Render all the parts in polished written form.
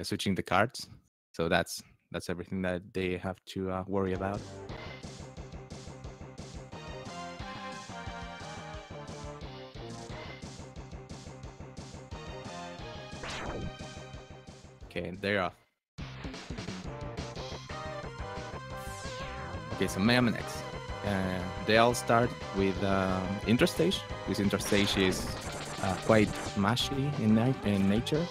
switching the cards. So that's everything that they have to worry about. Okay, they're off. Okay, so MMX. They all start with interstage. This interstage is quite mashy in nature.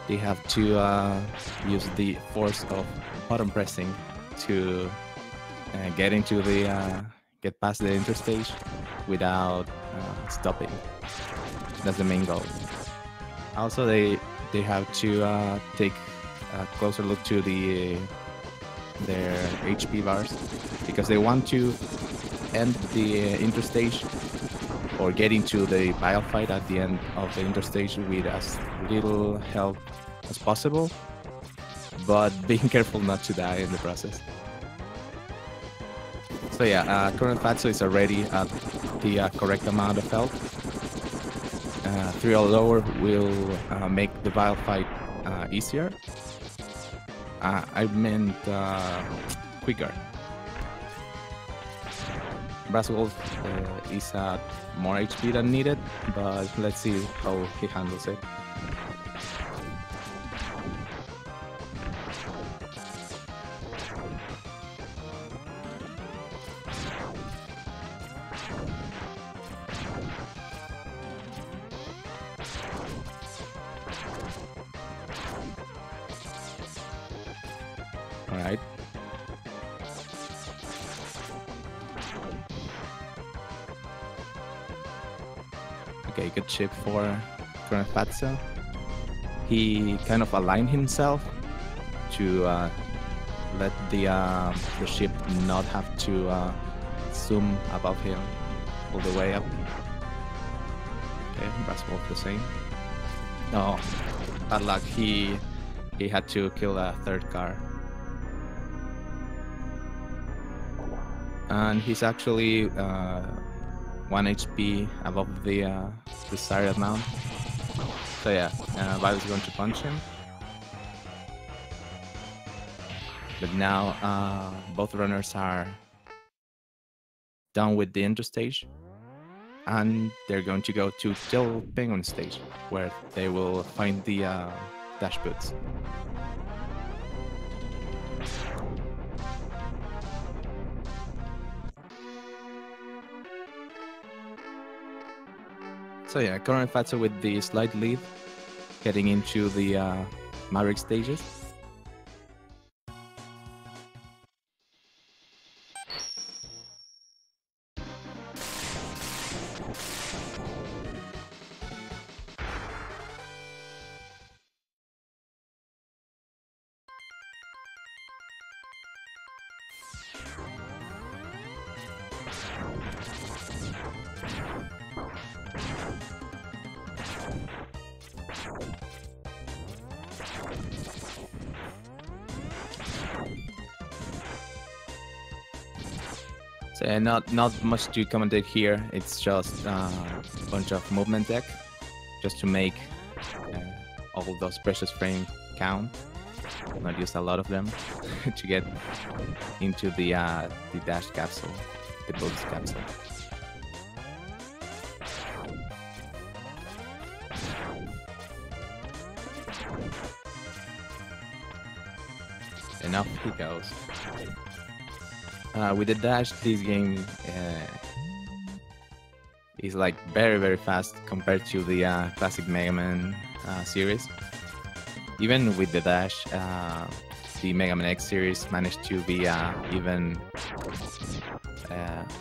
They have to use the force of button pressing to get past the interstage without stopping. That's the main goal. Also, they have to take a closer look to their HP bars, because they want to end the interstage or get into the bio fight at the end of the interstage with as little health as possible, but being careful not to die in the process. So yeah, ColonelFatso is already at the correct amount of health. 3 or lower will make the bio fight easier. I meant quicker. BrassWolf is at more HP than needed, but let's see how he handles it. All right. Okay, good chip for ColonelFatso. He kind of aligned himself to let the ship not have to zoom above him all the way up. Okay, BrassWolf the same. No, bad luck. He had to kill a third car. And he's actually 1 HP above the desired amount. So yeah, Vibe is going to punch him. But now both runners are done with the interstage, and they're going to go to Till Penguin stage, where they will find the dash boots. So yeah, ColonelFatso with the slight lead, getting into the Mavericks stages. So not much to commentate here. It's just a bunch of movement deck, just to make all those precious frames count. Not use a lot of them to get into the dash capsule, the boots capsule. And off he goes. With the dash, this game is like very fast compared to the classic Mega Man series. Even with the dash, the Mega Man X series managed to be even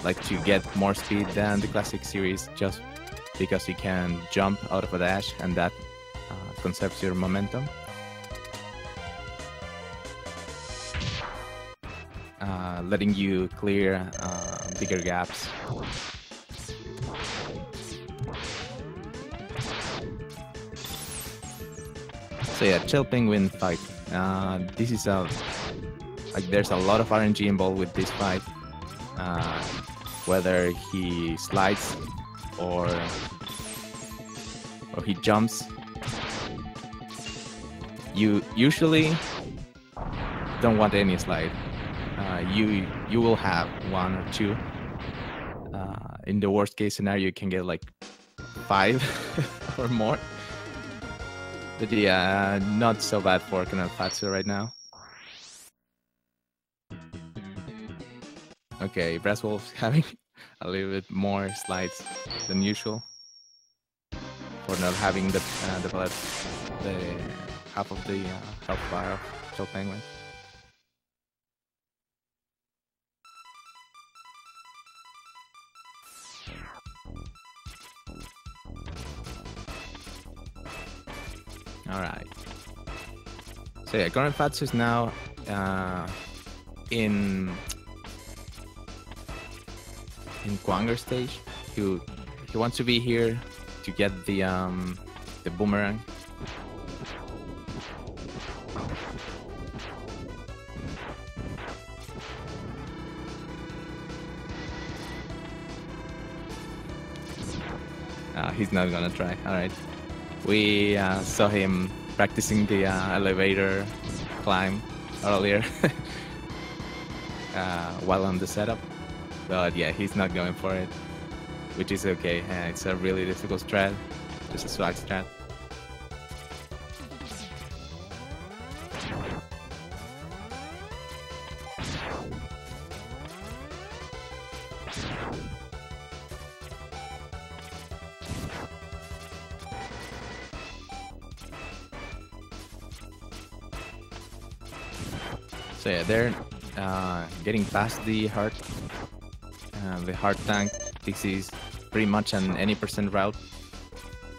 like to get more speed than the classic series, just because you can jump out of a dash, and that conserves your momentum. Letting you clear bigger gaps. So yeah, Chill Penguin fight. This is there's a lot of RNG involved with this fight. Whether he slides or or he jumps, you usually don't want any slide. You will have one or two. In the worst case scenario, you can get like 5 or more. But yeah, not so bad for ColonelFatso right now. Okay, BrassWolf having a little bit more slides than usual for not having the half of the health bar of Joe Penguin. All right. So yeah, ColonelFatso is now in Quanger stage. He wants to be here to get the boomerang. He's not gonna try. All right. We saw him practicing the elevator climb earlier while on the setup. But yeah, he's not going for it, which is okay. It's a really difficult strat, just a swag strat. So yeah, they're getting past the heart tank. This is pretty much an any % route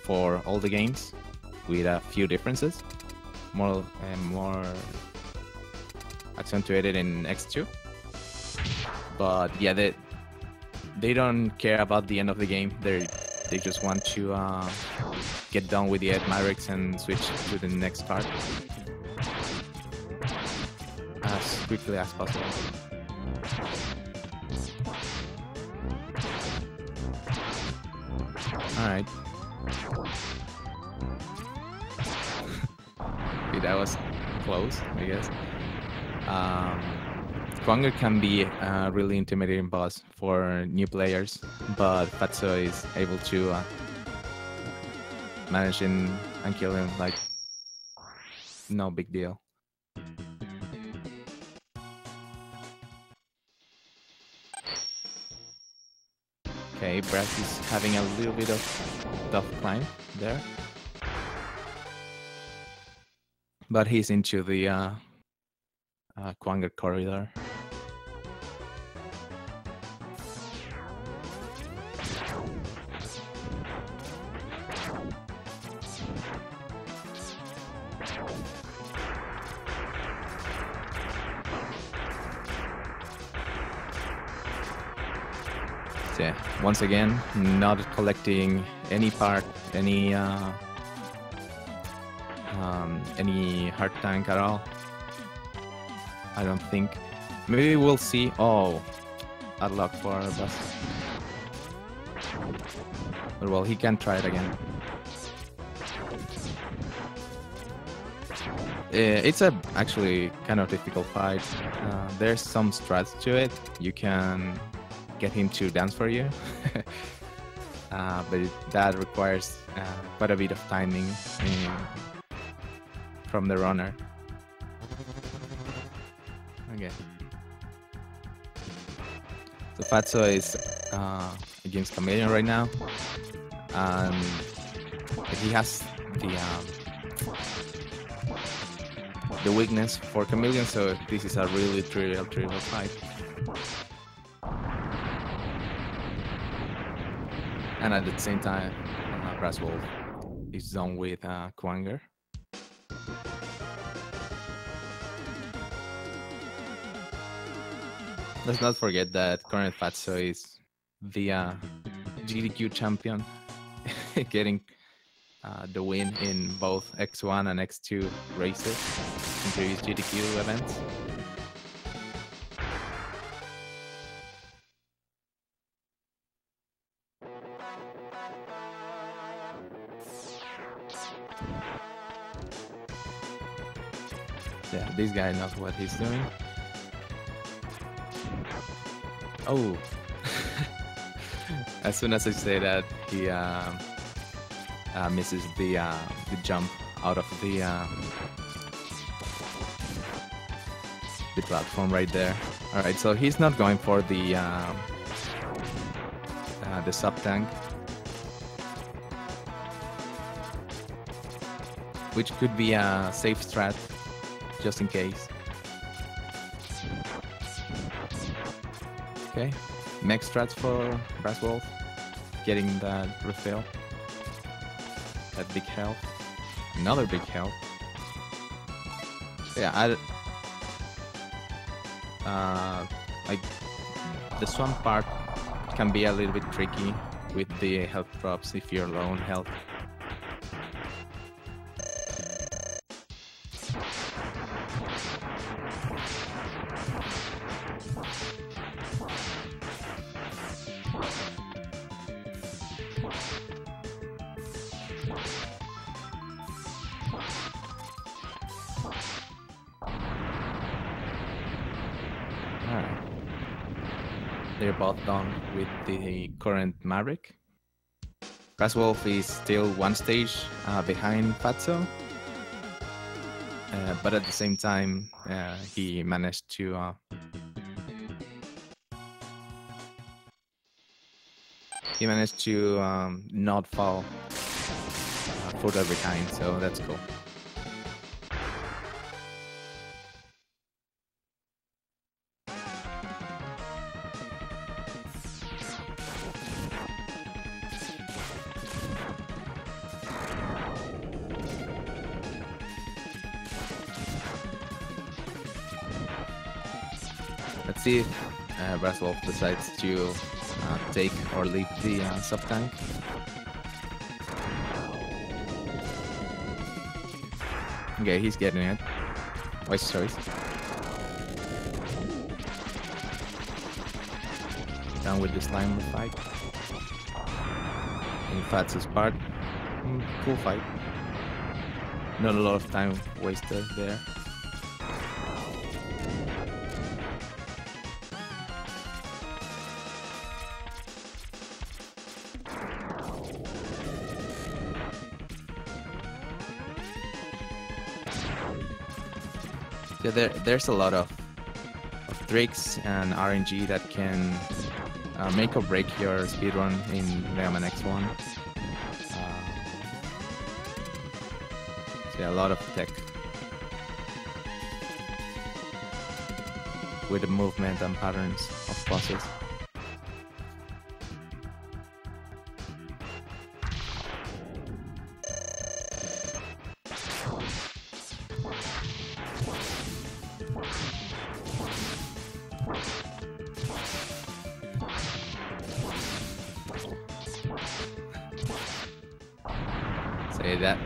for all the games, with a few differences. More accentuated in X2, but yeah, they don't care about the end of the game. They just want to get done with the Mavericks and switch to the next part as quickly as possible. Alright. Okay, that was close, I guess. Quanger can be a really intimidating boss for new players, but Fatso is able to manage him and kill him like no big deal. Okay, Brass is having a little bit of tough climb there, but he's into the Quanger corridor. Yeah, once again, not collecting any part, any heart tank at all. I don't think. Maybe we'll see. Oh, bad luck for our boss. But well, he can try it again. It's a actually kind of difficult fight. There's some strats to it. You can get him to dance for you, but that requires quite a bit of timing from the runner. Okay. So Fatso is against Chameleon right now, and he has the weakness for Chameleon, so this is a really trivial fight. And at the same time, BrassWolf is done with Quanger. Let's not forget that ColonelFatso is the GDQ champion, getting the win in both X1 and X2 races in previous GDQ events. Yeah, this guy knows what he's doing. Oh, as soon as I say that, he misses the jump out of the platform right there. All right, so he's not going for the sub tank, which could be a safe strat, just in case. Okay, mech strats for BrassWolf, getting that refill, that big health, another big health. Yeah, like the swamp part can be a little bit tricky with the health drops if you're low on health. They're both done with the current Maverick. BrassWolf is still one stage behind Fatso, but at the same time, he managed to not fall further behind, so that's cool. Let's see if BrassWolf decides to take or leave the sub-tank. Okay, he's getting it. Wise choice. Done with the slime fight. In Fatso's part. Cool fight. Not a lot of time wasted there. Yeah, there's a lot of tricks and RNG that can make or break your speedrun in the MMX one. So yeah, a lot of tech with the movement and patterns of bosses.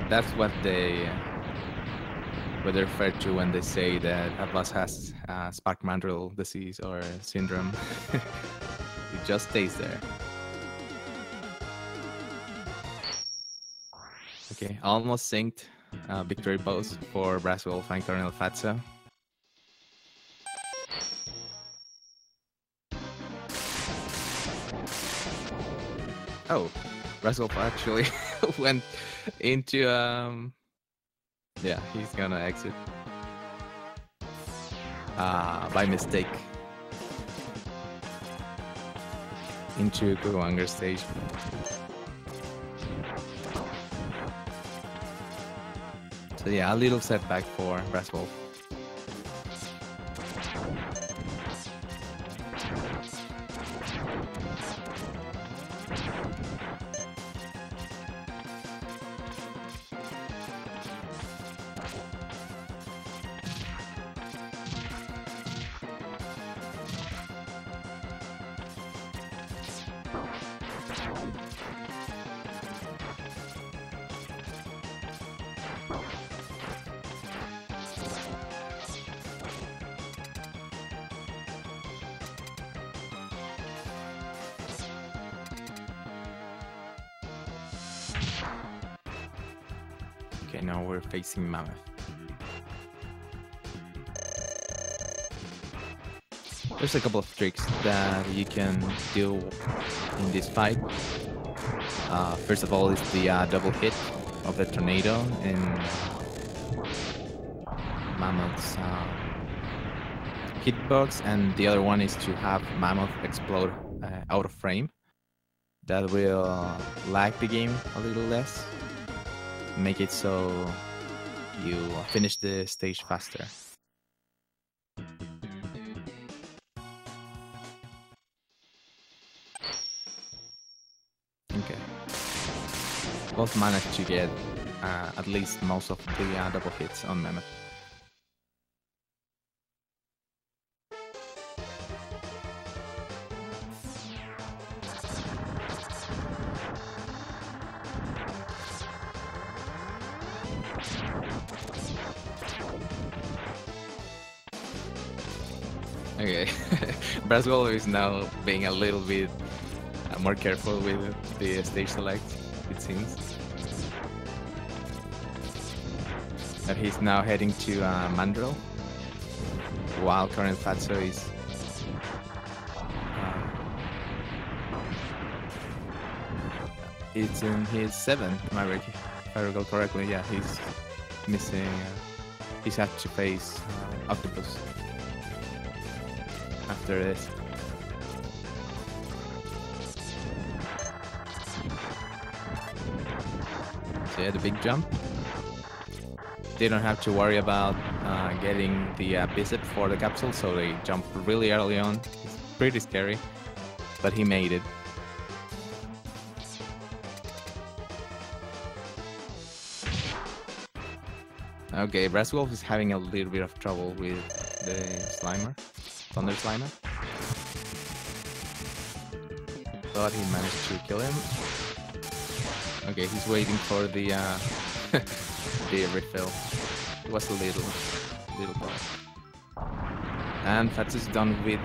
That's what they refer to when they say that a boss has spark mandrill disease or syndrome. It just stays there. Okay, almost synced victory pose for BrassWolf and ColonelFatso. Oh, BrassWolf actually went into yeah, he's gonna exit by mistake into Kuwanger's stage. So yeah, a little setback for BrassWolf. Okay, now we're facing Mammoth. There's a couple of tricks that you can do in this fight. First of all is the double hit of the tornado in Mammoth's hitbox, and the other one is to have Mammoth explode out of frame. That will lag the game a little less, make it so you finish the stage faster. Okay. Both managed to get at least most of the double hits on Mammoth. Okay, BrassWolf is now being a little bit more careful with the stage select, it seems. But he's now heading to Mandrill, while ColonelFatso is it's in his 7th Maverick, if I recall correctly. Yeah, he's missing. He's had to face Octopus after this. So yeah, the big jump. They don't have to worry about getting the bicep for the capsule, so they jump really early on. It's pretty scary, but he made it. Okay, BrassWolf is having a little bit of trouble with the Slimer, Thunder Slimer. But he managed to kill him. Okay, he's waiting for the the refill. It was a little part. And Fatso is done with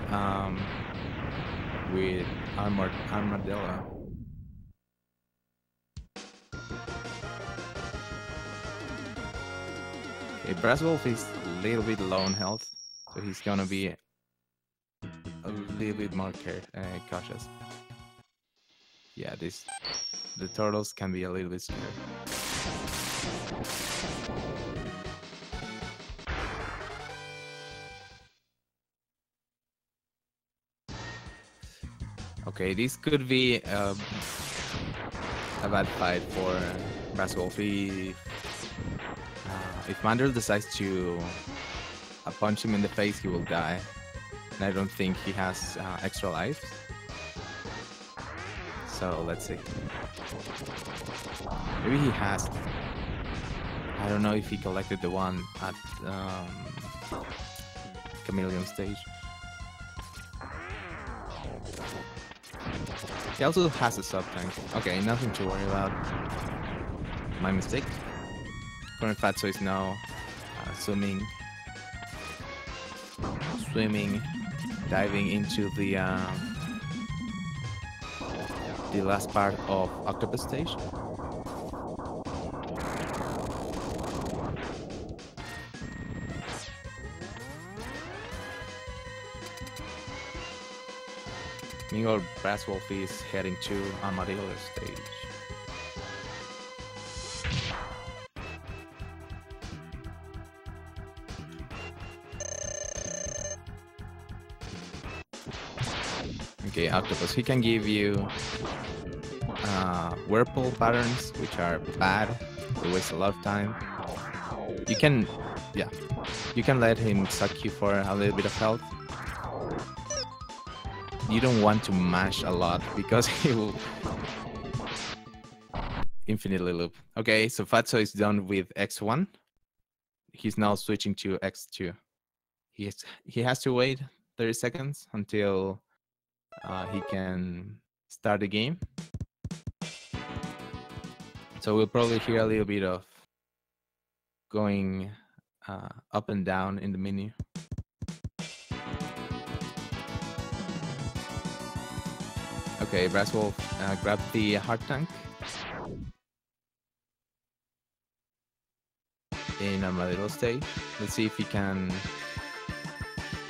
Armadillo. Okay, BrassWolf is a little bit low on health, so he's gonna be a little bit more cautious. Yeah, the turtles can be a little bit scary. Okay, this could be a bad fight for BrassWolf. If Mandrill decides to punch him in the face, he will die. And I don't think he has extra life. So let's see. Maybe he has. I don't know if he collected the one at Chameleon stage. He also has a sub-tank. Okay, nothing to worry about. My mistake. ColonelFatso is now swimming, diving into the last part of Octopus stage. Meanwhile, BrassWolf is heading to Armadillo stage. Okay, Octopus, he can give you whirlpool patterns, which are bad. They waste a lot of time. You can let him suck you for a little bit of health. You don't want to mash a lot because he will infinitely loop. Okay, so Fatso is done with X1. He's now switching to X2. He has to wait 30 seconds until he can start the game. So we'll probably hear a little bit of going up and down in the menu. Okay, BrassWolf grab the hard tank in Armadillo stage. Let's see if he can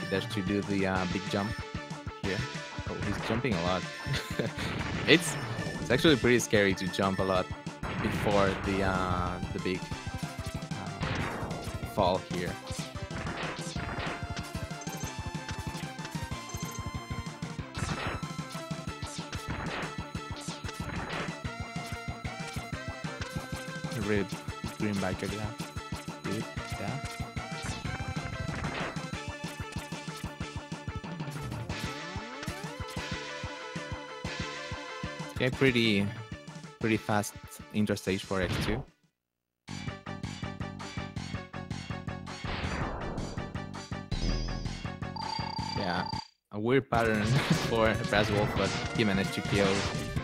dares to do the big jump here. Oh, he's jumping a lot. It's actually pretty scary to jump a lot before the big fall here. Red green biker, yeah. Good, yeah. Okay, pretty fast interstage for X2. Yeah, a weird pattern for BrassWolf, but he managed to kill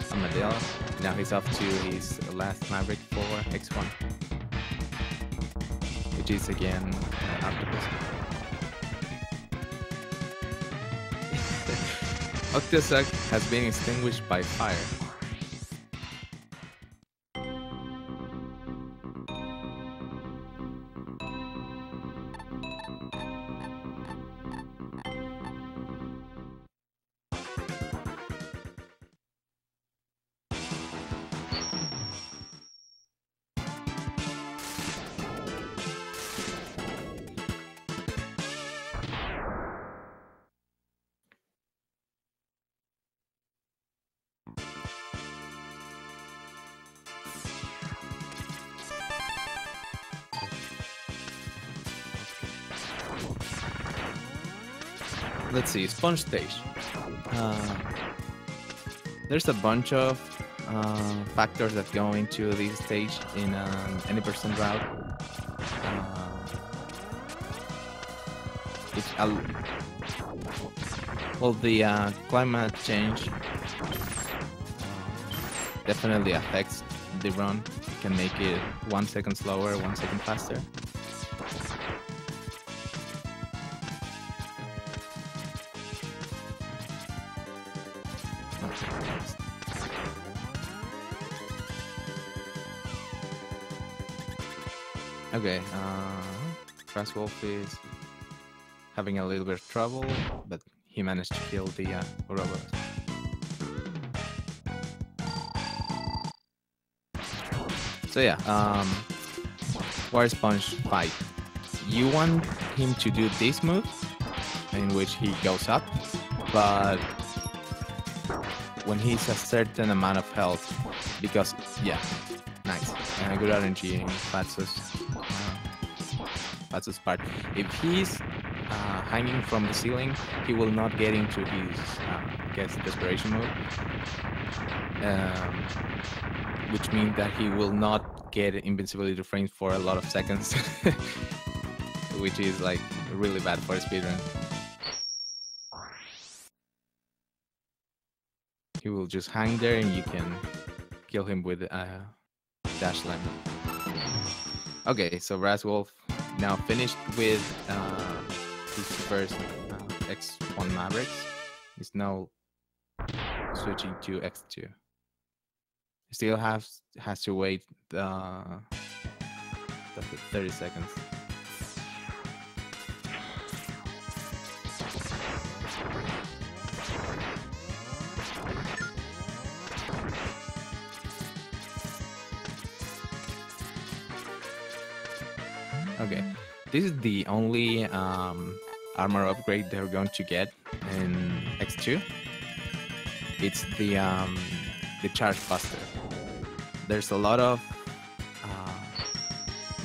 Amadeo. Now he's off to his last Maverick for X1, which is again Octopus. Octosuck has been extinguished by fire. Let's see, sponge stage. There's a bunch of factors that go into this stage in any percent route. Well, the climate change definitely affects the run. It can make it 1 second slower, 1 second faster. Okay, BrassWolf is having a little bit of trouble, but he managed to kill the robot. So yeah, Wire Sponge fight. You want him to do this move, in which he goes up, but when he's a certain amount of health, because yeah, nice, good RNG in Fatso's part. If he's hanging from the ceiling, he will not get into his, I guess, desperation mode, which means that he will not get invincibility frames for a lot of seconds, which is like really bad for a speedrun. He will just hang there and you can kill him with a dash line. Okay, so BrassWolf now finished with his first X1 Mavericks. He's now switching to X2. He still has to wait the 30 seconds. Okay, this is the only armor upgrade they're going to get in X2. It's the Charge Buster. There's a lot of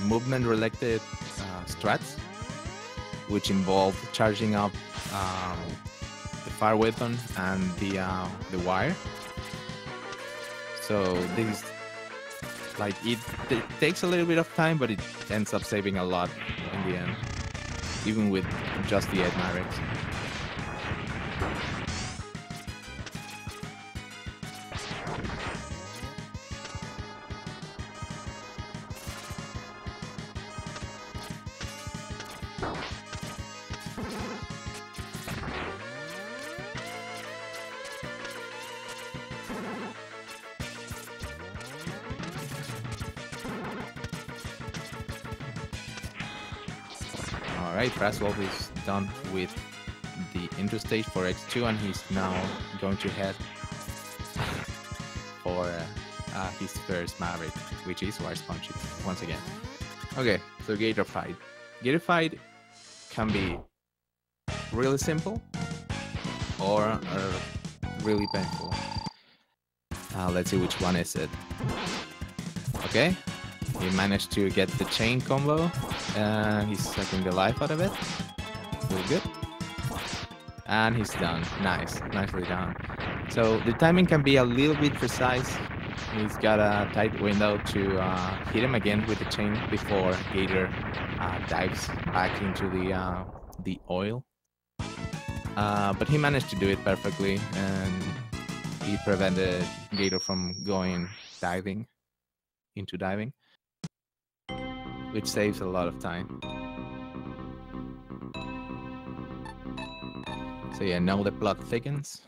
movement-related strats, which involve charging up the fire weapon and the wire. So this is like it takes a little bit of time, but it ends up saving a lot in the end, even with just the 8 Mavericks. Alright, BrassWolf is done with the intro stage for X2, and he's now going to head for his first Maverick, which is Wire Sponge once again. Okay, so Gator Fight. Gator Fight can be really simple or really painful. Let's see which one is it. Okay, he managed to get the chain combo. He's sucking the life out of it. Really good. And he's done. Nice, nicely done. So the timing can be a little bit precise. He's got a tight window to hit him again with the chain before Gator dives back into the oil. But he managed to do it perfectly, and he prevented Gator from going into diving, which saves a lot of time. So yeah, now the plot thickens,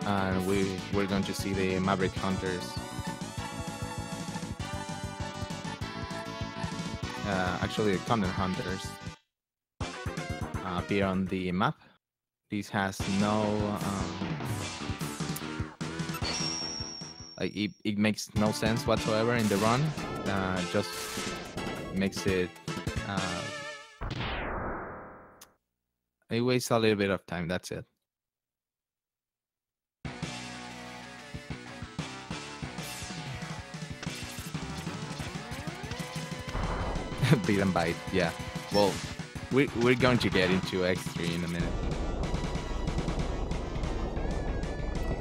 and we're going to see the Maverick Hunters. Actually, the Content Hunters appear on the map. This has no like it makes no sense whatsoever in the run. Just makes it it wastes a little bit of time. That's it. Beat and bite, yeah. Well, we're going to get into X3 in a minute.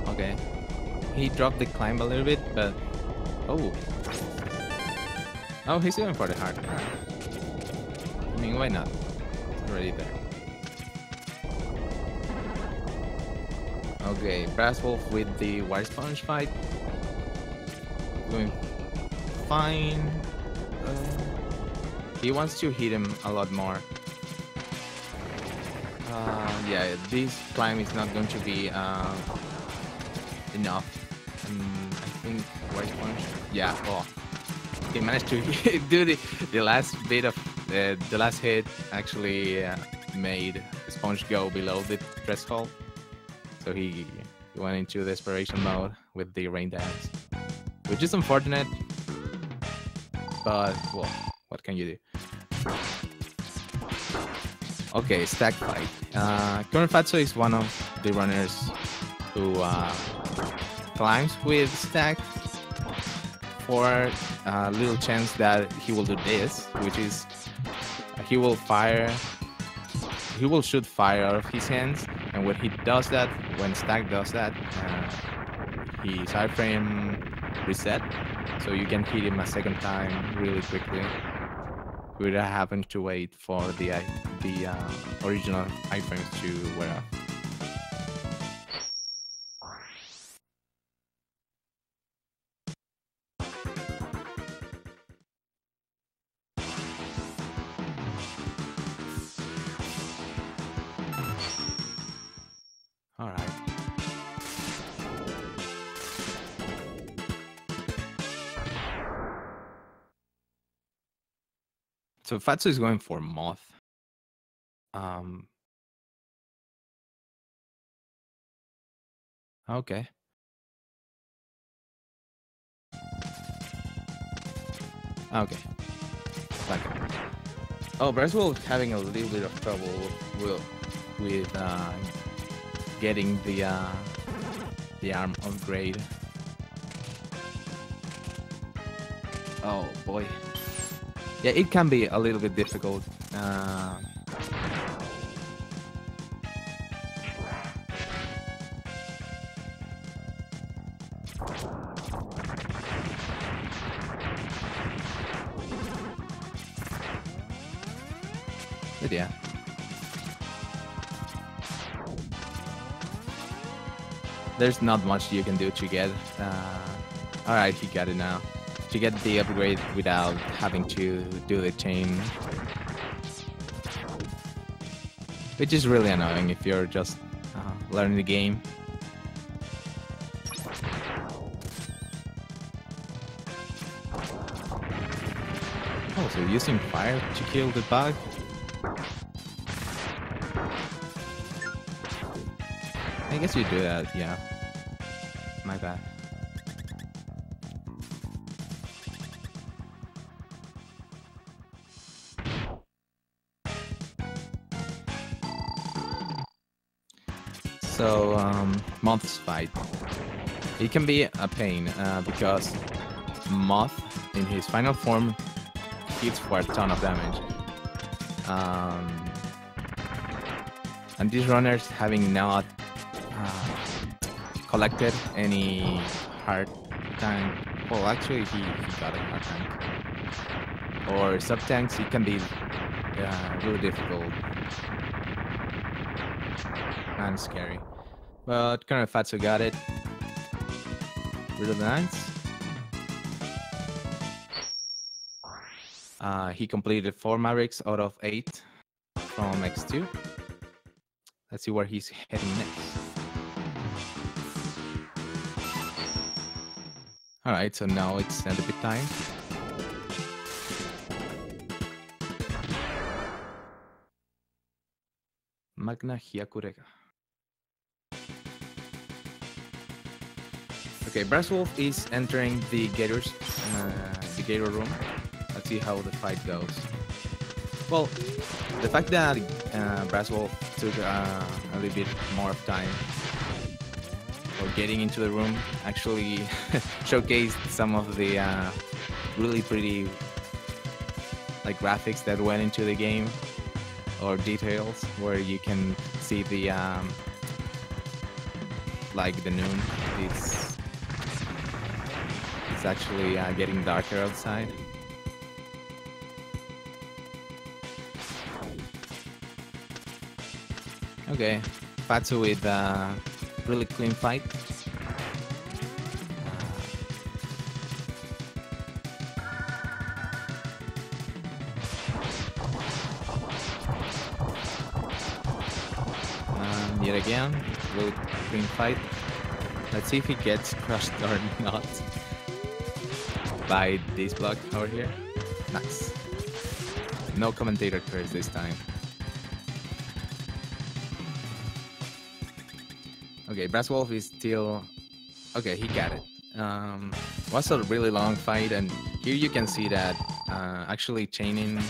Okay, he dropped the climb a little bit, but oh, he's going for the hard. Right. I mean, why not? It's already there. Okay, BrassWolf with the Wire Sponge fight. Doing fine. He wants to hit him a lot more. Yeah, this climb is not going to be enough. I think Wire Sponge. Yeah. Oh, he managed to do the last bit of the last hit. Actually, made Sponge go below the threshold. So he went into desperation mode with the rain dance, which is unfortunate. But well, what can you do? Okay, stack fight. ColonelFatso is one of the runners who climbs with stack for a little chance that he will do this, which is he will shoot fire out of his hands, and when he does that, when stack does that, his iframe reset, so you can hit him a second time really quickly without having to wait for the original iframes to wear off. All right. So Fatso is going for Moth. Okay. Okay. Like, oh, BrassWolf having a little bit of trouble with getting the arm upgrade. Oh boy. Yeah, it can be a little bit difficult. But yeah. There's not much you can do to get. Alright, he got it now. To get the upgrade without having to do the chain. Which is really annoying if you're just learning the game. Oh, so using fire to kill the bug? guess you do that, yeah. My bad. So, Moth's fight. It can be a pain because Moth, in his final form, hits for a ton of damage. And these runners, having not collected any hard tank, well, actually, he got a hard tank. Or sub tanks, it can be really difficult and scary. But ColonelFatso got it. Really nice. He completed 4 Mavericks out of 8 from X2. Let's see where he's heading next. Alright, so now it's Centipede time. Magna Hyakurega. Okay, BrassWolf is entering the Gator room. Let's see how the fight goes. Well, the fact that BrassWolf took a little bit more of time for getting into the room actually showcased some of the really pretty like graphics that went into the game, or details where you can see the like the noon. It's actually getting darker outside. Okay, Fatso with really clean fight. Yet again, really clean fight. Let's see if he gets crushed or not by this block over here. Nice. No commentator curse this time. Okay, BrassWolf is still... Okay, he got it. Was a really long fight, and here you can see that actually chaining...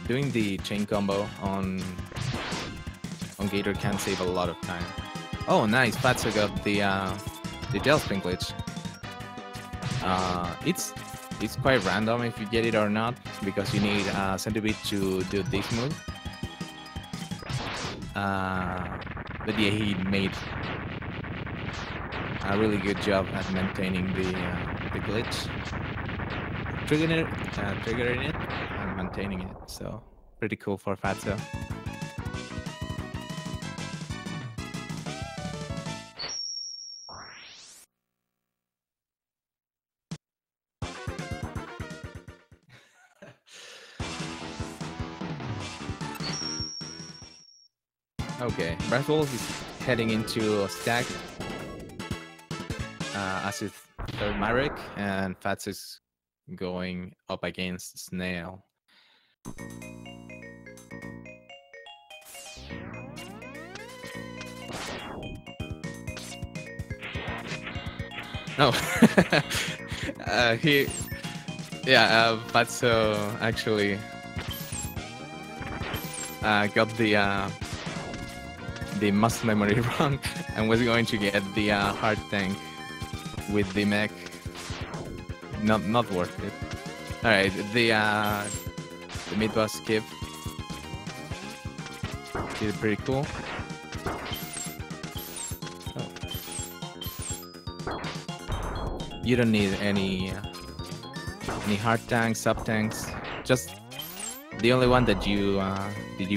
doing the chain combo on Gator can save a lot of time. Oh, nice! Fatso got the tailspin glitch. It's quite random if you get it or not, because you need Centipede to do this move. But yeah, he made a really good job at maintaining the glitch, triggering it, and maintaining it. So pretty cool for Fatso. Okay, BrassWolf is heading into a stack as his third Maverick, and Fats is going up against Snail. No, Fatso actually got the muscle memory wrong and was going to get the hard tank with the mech. Not worth it. All right, the mid boss skip is pretty cool. Oh. You don't need any hard tanks, sub tanks. Just the only one that you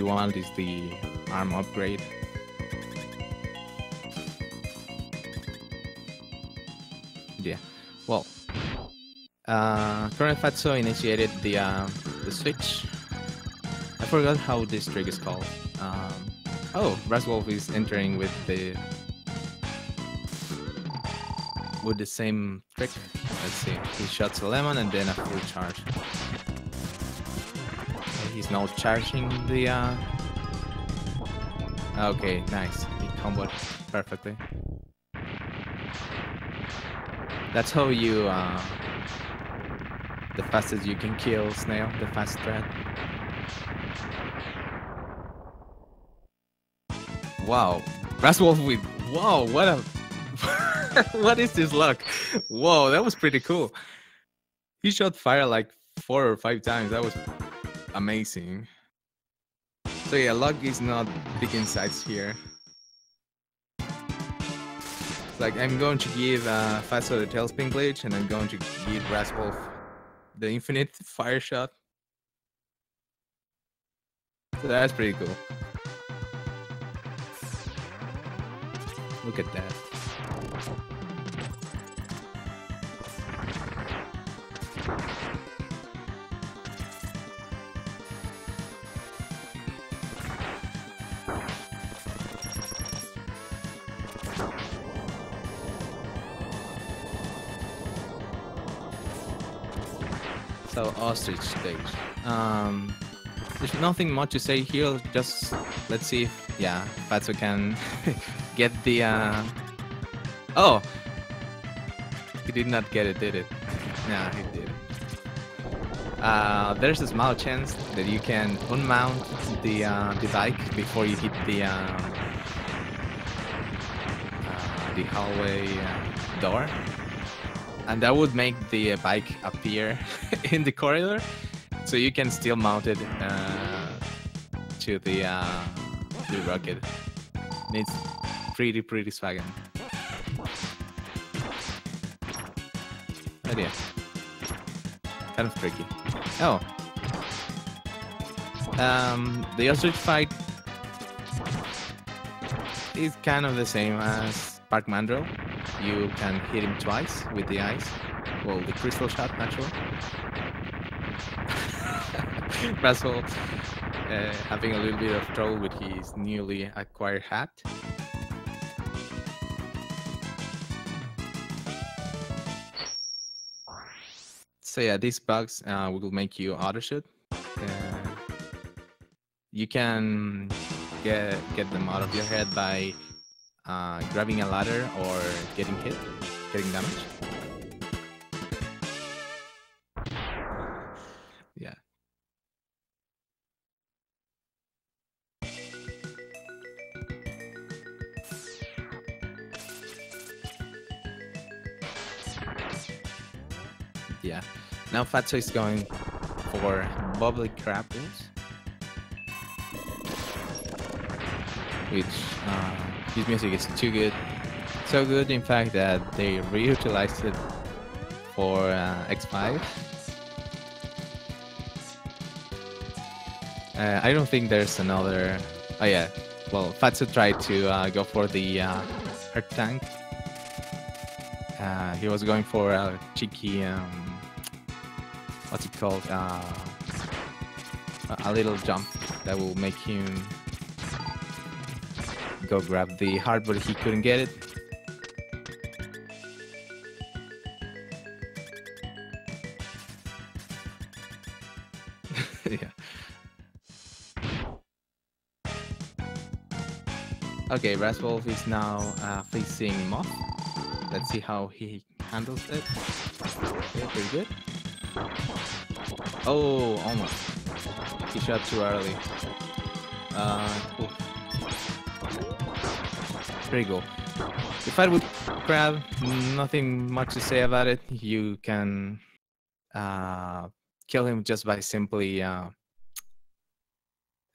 want is the arm upgrade. Yeah, well, ColonelFatso initiated the switch. I forgot how this trick is called. Oh, BrassWolf is entering with the same trick. Let's see. He shots a lemon and then a full charge. Okay, he's now charging the. Okay, nice. He combo perfectly. That's how you the fastest you can kill Snail, the fast threat. Wow, BrassWolf with what a what is this luck? Whoa, that was pretty cool. He shot fire like 4 or 5 times. That was amazing. So yeah, luck is not big insights here. Like, I'm going to give Fatso the tailspin glitch, and I'm going to give BrassWolf the infinite fire shot. So that's pretty cool. Look at that. So ostrich stage. There's nothing much to say here. Just let's see if Fatso can get the. Oh, he did not get it, did it? Nah, he did. There's a small chance that you can unmount the bike before you hit the hallway door. And that would make the bike appear in the corridor, so you can still mount it to the rocket. And it's pretty swaggin'. Oh dear. Kind of tricky. Oh. The ostrich fight is kind of the same as Park Mandrill. You can hit him twice with the ice. Well, the crystal shot, actually. BrassWolf having a little bit of trouble with his newly acquired hat. So yeah, these bugs will make you auto-shoot. You can get them out of your head by grabbing a ladder or getting damage. Yeah. Yeah. Now Fatso is going for bubbly grapples, which his music is too good. So good, in fact, that they reutilized it for X5. I don't think there's another. Oh yeah, well, Fatso tried to go for the Earth Tank. He was going for a cheeky, what's it called? A little jump that will make him go grab the heart, but he couldn't get it. Yeah. Okay, BrassWolf is now facing Moth. Let's see how he handles it. Okay, pretty good. Oh, almost. He shot too early. Cool. Pretty cool. The fight with Crab, nothing much to say about it. You can kill him just by simply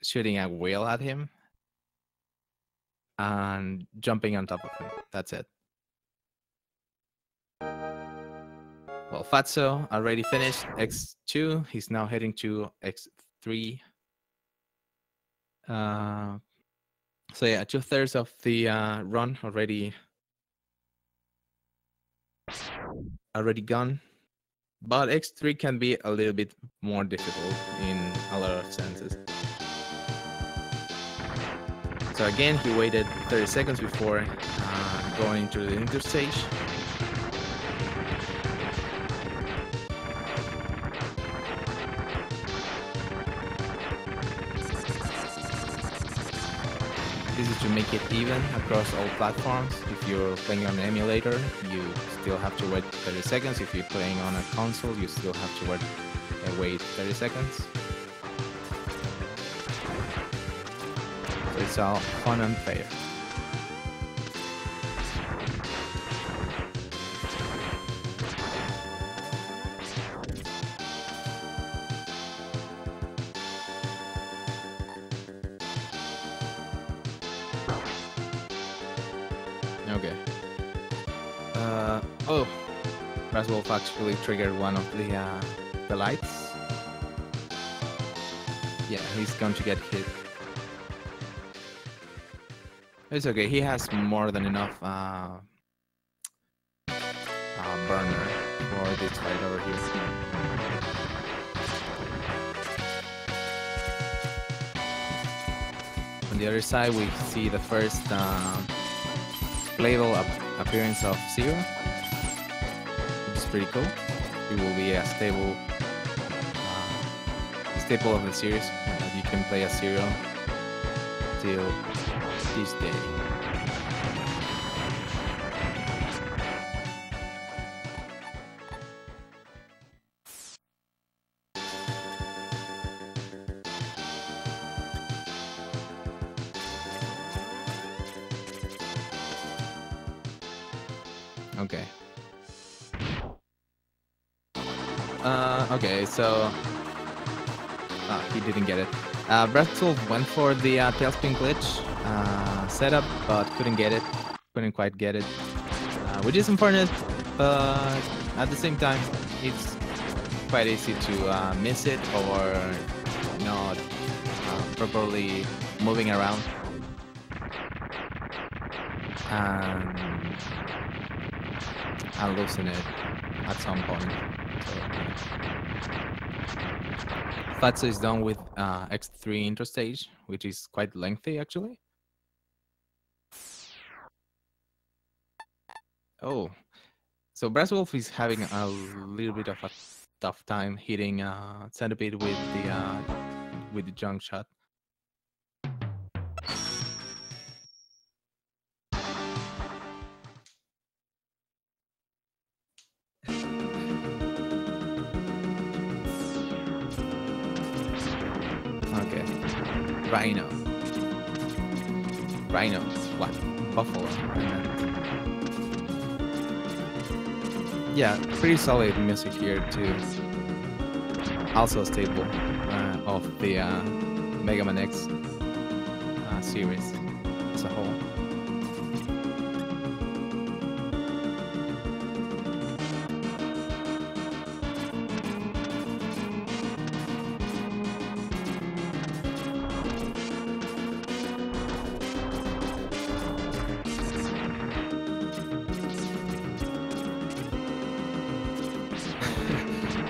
shooting a wheel at him and jumping on top of him. That's it. Well, Fatso already finished X2. He's now heading to X3. So yeah, 2/3 of the run already gone. But X3 can be a little bit more difficult in a lot of senses. So again, he waited 30 seconds before going into the interstage. This is to make it even across all platforms. If you're playing on an emulator, you still have to wait 30 seconds. If you're playing on a console, you still have to wait 30 seconds. So it's all fun and fair. Okay. Oh, BrassWolf actually triggered one of the lights. Yeah, he's going to get hit. It's okay. He has more than enough burner for this fight over here. On the other side, we see the first playable appearance of Zero, which is pretty cool. It will be a staple of the series. You can play as Zero till this day. Okay. Okay, so he didn't get it. BrassWolf went for the tailspin glitch setup, but couldn't get it. Couldn't quite get it, which is unfortunate. But at the same time, it's quite easy to miss it or not properly moving around. And losing it at some point. So, yeah. Fatso is done with X3 intro stage, which is quite lengthy actually. Oh, so BrassWolf is having a little bit of a tough time hitting Centipede with the junk shot. Okay, Rhino. What? Buffalo. Yeah, pretty solid music here too. Also a staple of the Mega Man X series as a whole.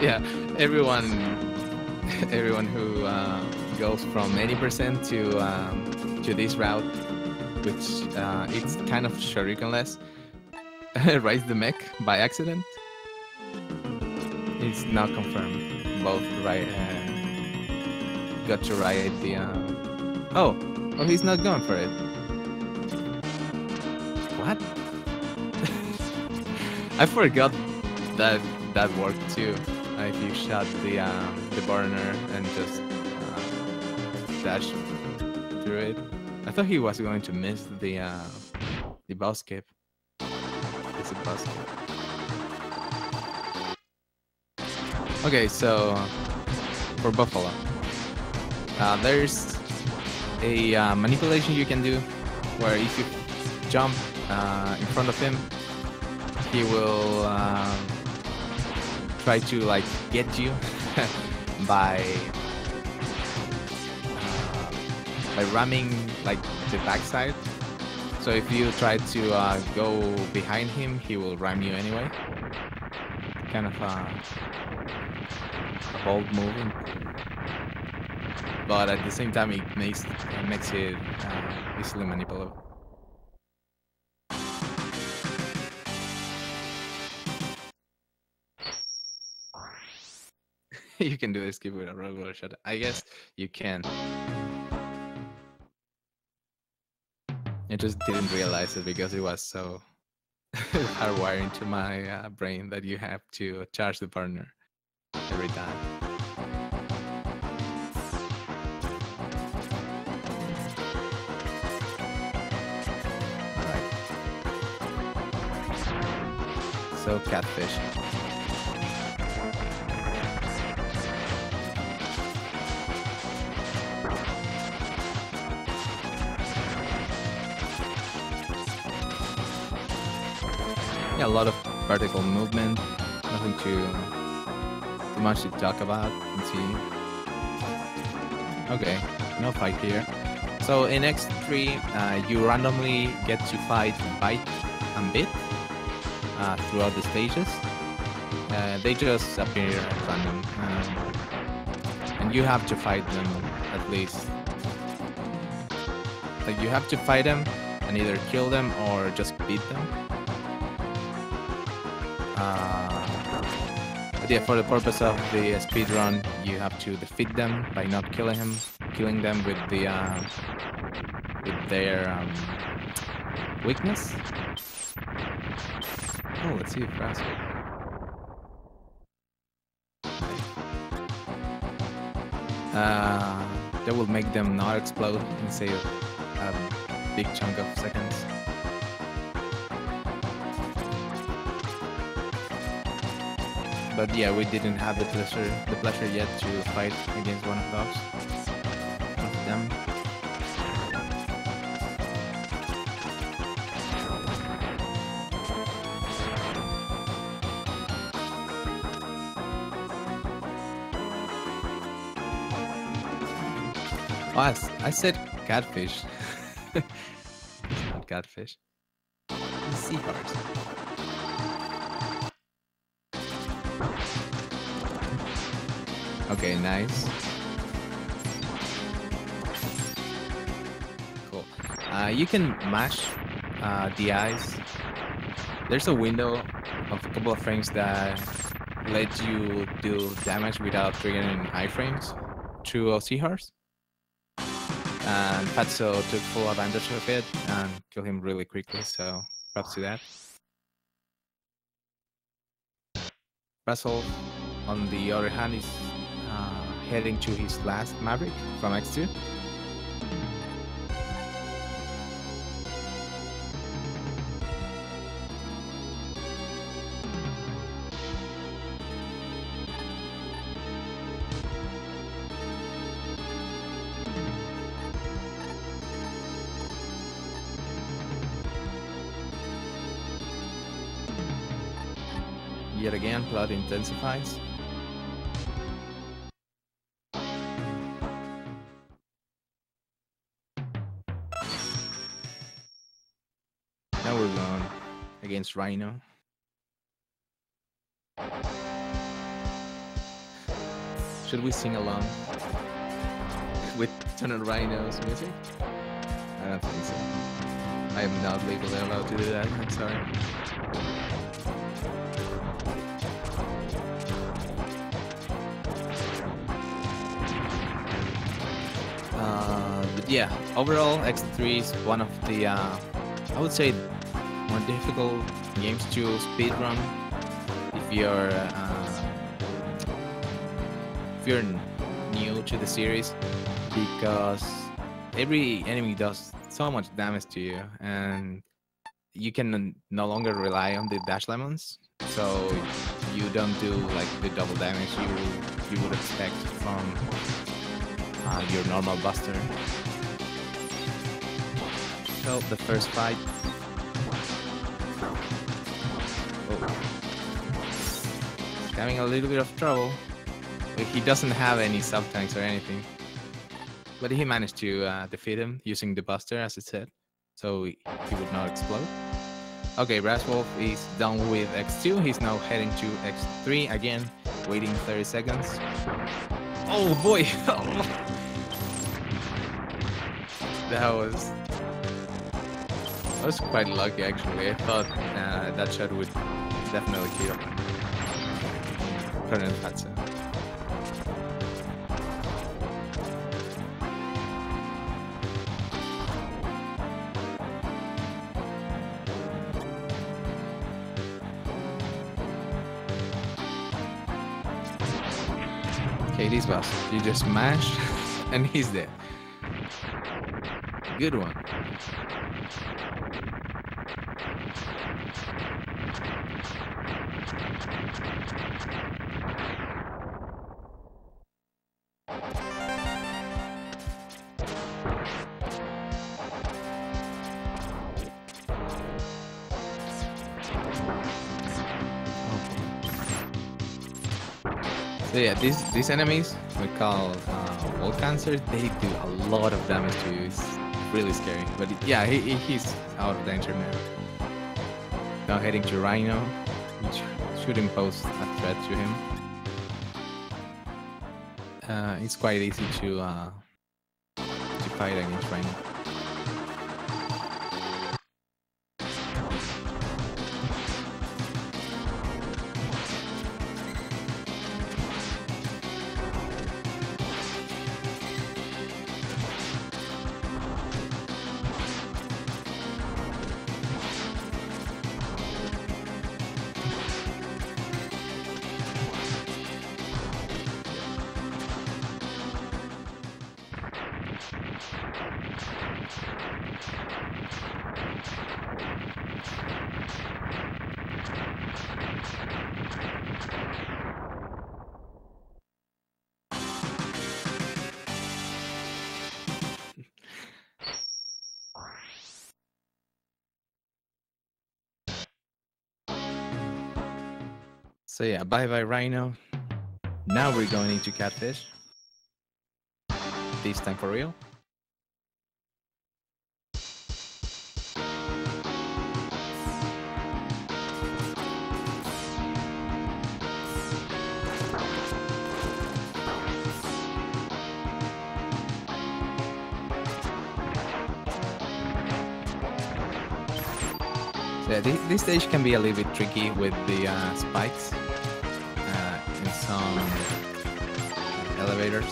Yeah, everyone who goes from 80% to this route, which it's kind of shurikenless, rides the mech by accident. It's now confirmed. Both got to ride the. Oh, he's not going for it. What? I forgot that worked too. If you shot the burner and just dash through it. I thought he was going to miss the boss skip. It's a boss skip. Okay, so for Buffalo, there's a manipulation you can do where if you jump in front of him, he will try to like get you by ramming like the backside. So if you try to go behind him, he will ram you anyway. Kind of a bold move, but at the same time it makes it easily manipulable. You can do this skip with a regular shot. I guess you can. I just didn't realize it because it was so hardwired into my brain that you have to charge the partner every time. Alright. So catfish. A lot of vertical movement, nothing too much to talk about. Let's see. Okay, no fight here. So in X3, you randomly get to fight Bite and Bit throughout the stages. They just appear at random, and you have to fight them at least. Like you have to fight them and either kill them or just beat them. But yeah, for the purpose of the speedrun, you have to defeat them by not killing them with their weakness. Oh, let's see if BrassWolf. That will make them not explode and save a big chunk of seconds. But yeah, we didn't have the pleasure yet to fight against one of them. Oh, I said catfish. It's not catfish. It's seahorse. Okay, nice. Cool. You can mash the eyes. There's a window of a couple of frames that let you do damage without triggering iframes through seahorse. And Fatso took full advantage of it and killed him really quickly, so props to that. BrassWolf, on the other hand, is heading to his last Maverick from X2. Yet again, plot intensifies. Now we're going against Rhino. Should we sing along with Tunnel Rhino's music? I don't think so. I am not legally allowed to do that, I'm sorry. But yeah, overall X3 is one of the, I would say, more difficult games to speedrun if you're new to the series, because every enemy does so much damage to you, and you can no longer rely on the dash lemons, so you don't do like the double damage you would expect from your normal buster. So the first fight. Oh. He's having a little bit of trouble. He doesn't have any sub-tanks or anything. But he managed to defeat him using the buster, as it said, so he would not explode. Okay, BrassWolf is done with X2. He's now heading to X3 again, waiting 30 seconds. Oh boy! That was quite lucky, actually. I thought that shot would definitely kill ColonelFatso. Okay, this boss. You just smash, and he's dead. Good one. So yeah, these enemies we call wall cancers. They do a lot of damage to you. It's really scary. But yeah, he's out of danger now. Now heading to Rhino, which should impose a threat to him. It's quite easy to fight against Rhino. So yeah, bye-bye Rhino. Now we're going into Catfish. This time for real. So this stage can be a little bit tricky with the spikes in some elevators.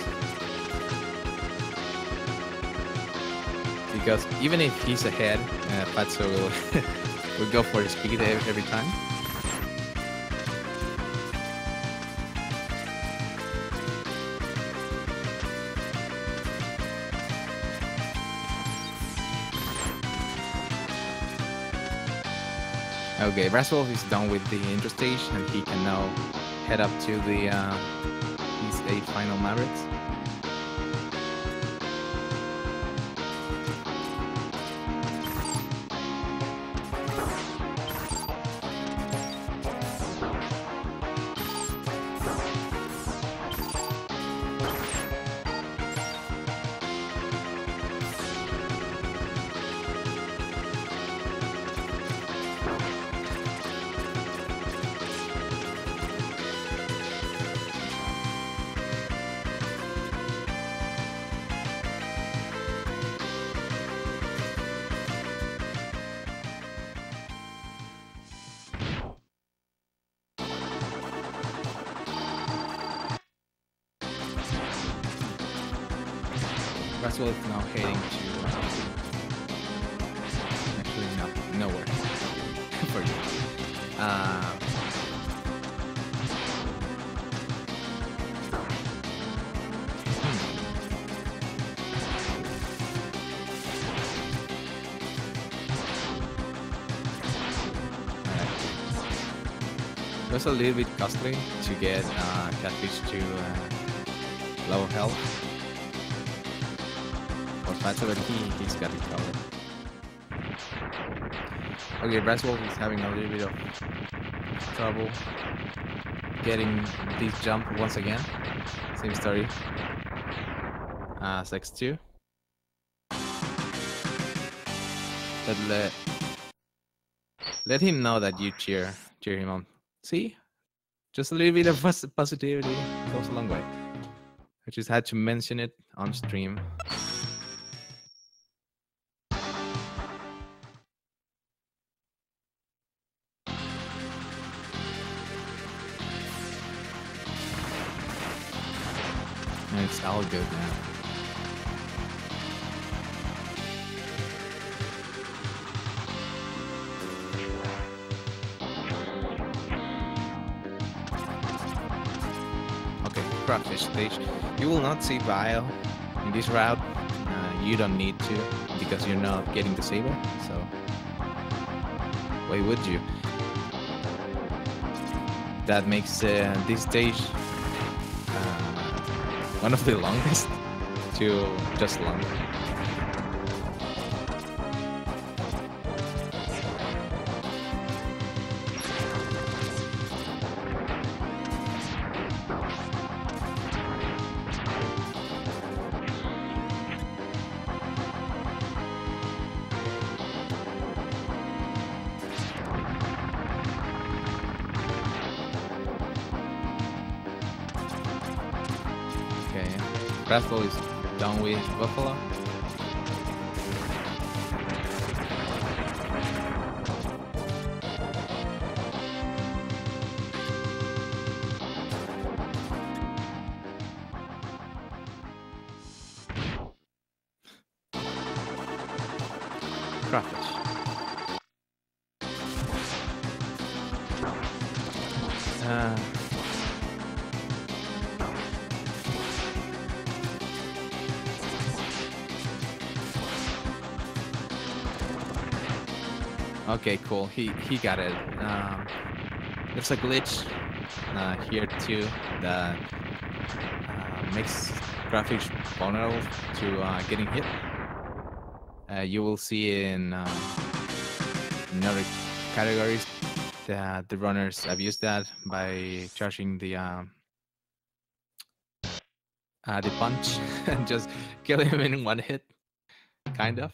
Because even if he's ahead, Fatso will go for speed every time. Okay, BrassWolf is done with the intro stage, and he can now head up to the these 8 final Mavericks. BrassWolf is now heading to actually nowhere. Forget it. It was a little bit costly to get Catfish to low health for Fatso, but he's got it covered. Okay, BrassWolf is having a little bit of trouble getting this jump once again. Same story as X2. But let him know that you cheer him on. See? Just a little bit of positivity goes a long way. I just had to mention it on stream. And it's all good now. Okay, crawfish stage. You will not see Vile in this route. You don't need to because you're not getting the saber. So why would you? That makes this stage one of the longest to just long. BrassWolf is done with Buffalo. Crawfish. Okay, cool. He got it. There's a glitch here too that makes graphics vulnerable to getting hit. You will see in other categories that the runners abuse that by charging the punch and just kill him in one hit, kind of,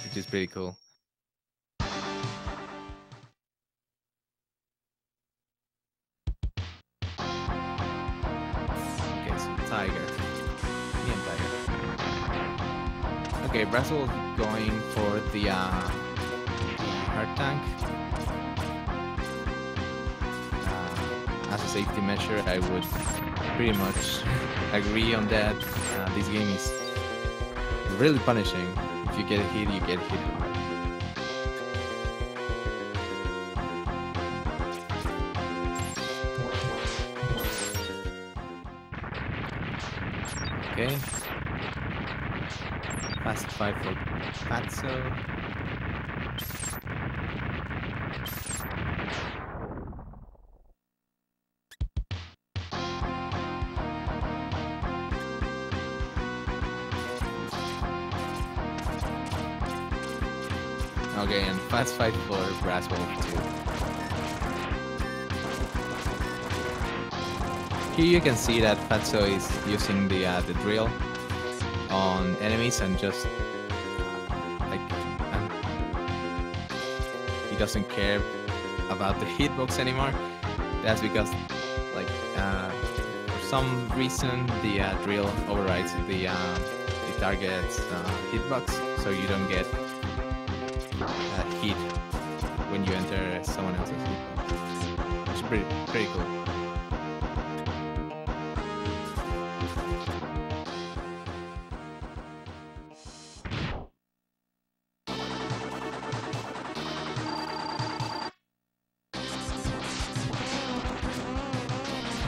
which is pretty cool. Tiger. Neon Tiger. Okay, BrassWolf going for the hard tank. As a safety measure, I would pretty much agree on that. This game is really punishing. If you get hit, you get hit hard. Okay. Fast 5 for Fatso. Okay, and fast 5 for BrassWolf too. Here you can see that Fatso is using the drill on enemies and just he doesn't care about the hitbox anymore. That's because for some reason the drill overrides the target's hitbox, so you don't get hit when you enter someone else's hitbox. It's pretty cool.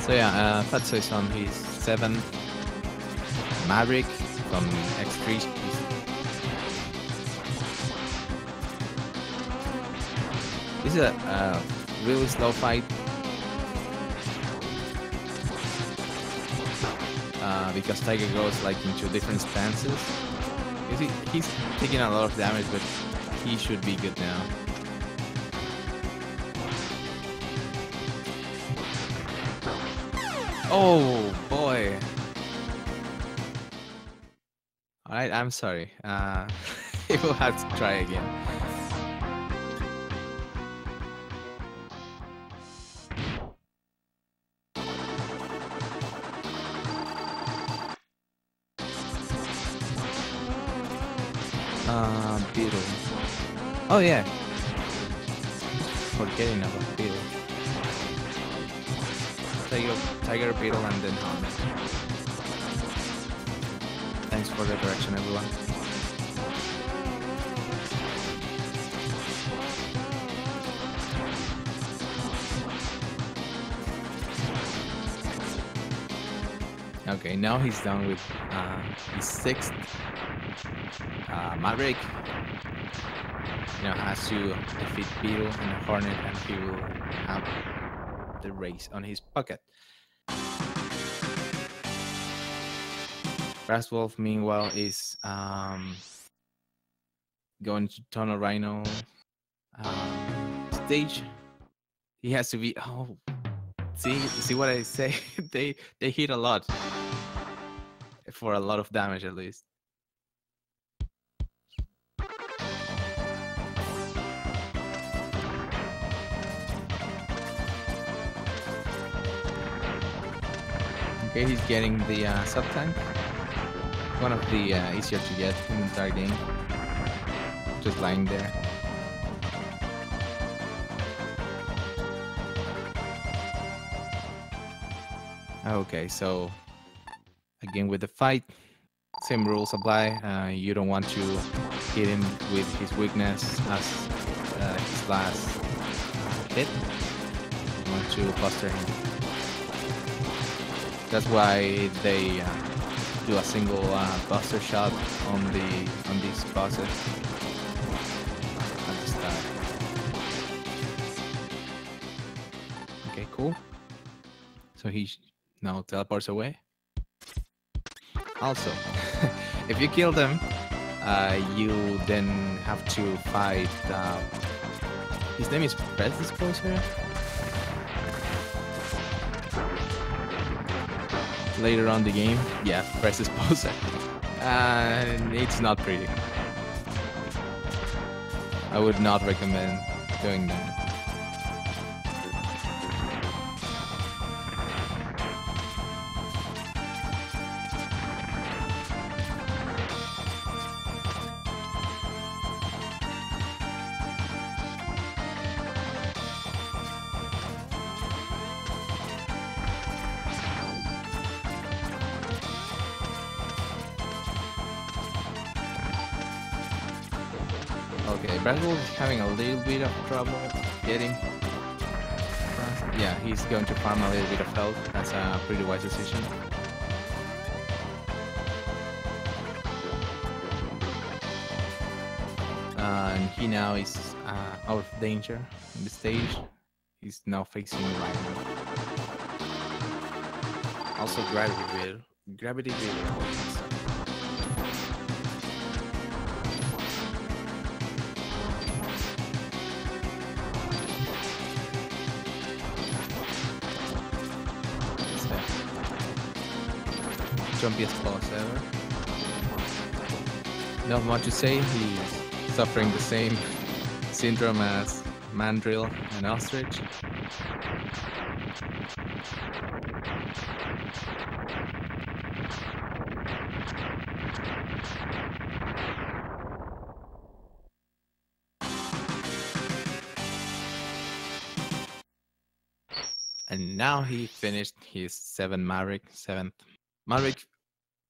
So yeah, Fatso is on his 7th Maverick from X3. This is a really slow fight because Tiger goes like into different stances. He's taking a lot of damage, but he should be good now. Oh boy! All right, I'm sorry. He will have to try again. Beetle. Oh yeah. Forgetting about Beetle. Tiger, Beetle, and then Hunt. Thanks for the correction, everyone. Okay, now he's done with his sixth Maverick. Now has to defeat Beetle and Hornet, and he will have the race on his pocket. BrassWolf, meanwhile, is going to Tunnel Rhino stage. He has to be. Oh, see what I say? they hit a lot for a lot of damage, at least. Okay, he's getting the sub tank. One of the easier to get in the entire game. Just lying there. Okay, so again with the fight, same rules apply. You don't want to hit him with his weakness as his last hit. You want to buster him. That's why they do a single buster shot on these bosses at the start. Okay, cool. So he now teleports away. Also, if you kill them, you then have to fight. His name is Predisposer. Later on the game, yeah, Predisposer. It's not pretty. I would not recommend doing that. Okay, BrassWolf is having a little bit of trouble getting. Yeah, he's going to farm a little bit of health. That's a pretty wise decision. And he now is out of danger in the stage. He's now facing Rhino. Also Gravity Beetle. Jumpiest boss ever. Not much to say, he's suffering the same syndrome as Mandrill and Ostrich. And now he finished his seventh Maverick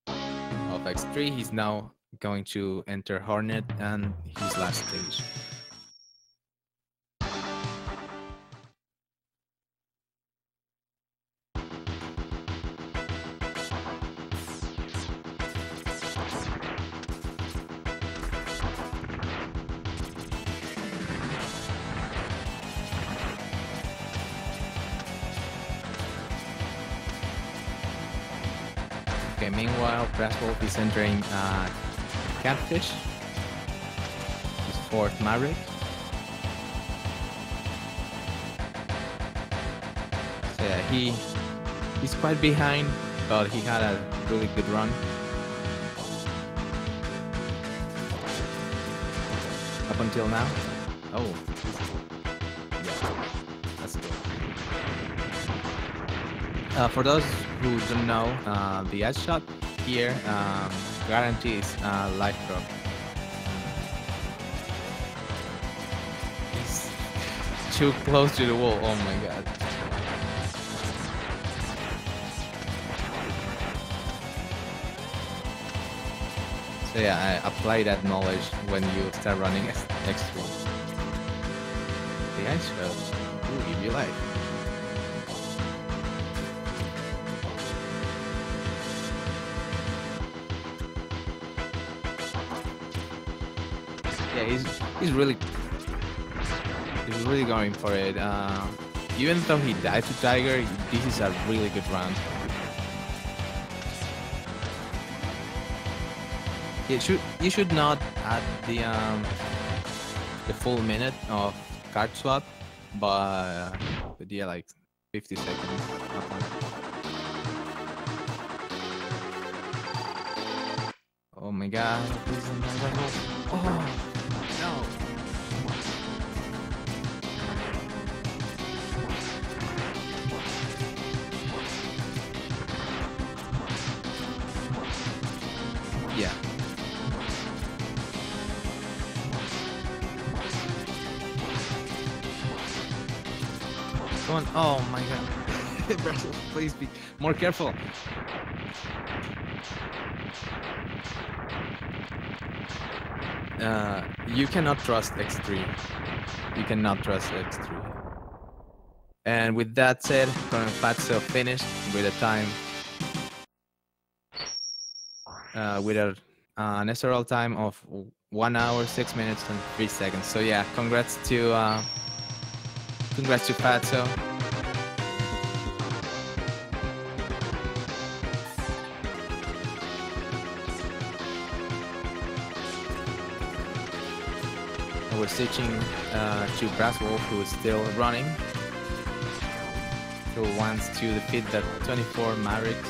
of X3. He's now going to enter Hornet and his last stage. Okay, meanwhile, BrassWolf is entering Catfish, his fourth Maverick. So yeah, he's quite behind, but he had a really good run. Up until now. Oh, yeah, that's good. For those who don't know, the edge shot here guarantees life drop. He's too close to the wall. Oh my god. So yeah, I apply that knowledge when you start running X1. The ice shot will give you life. Yeah, he's really going for it. Even though he died to Tiger, this is a really good round. You should not add the full minute of card swap, but yeah, like 50 seconds. Oh my god! Oh no! Yeah. Come on. Oh my god. BrassWolf, please be more careful. You cannot trust X3. You cannot trust X3. And with that said, ColonelFatso finished with a time with an SRL time of 1 hour, 6 minutes, and 3 seconds. So yeah, congrats to Fatso. And we're switching to BrassWolf, who is still running, who wants to defeat the 24 Mavericks.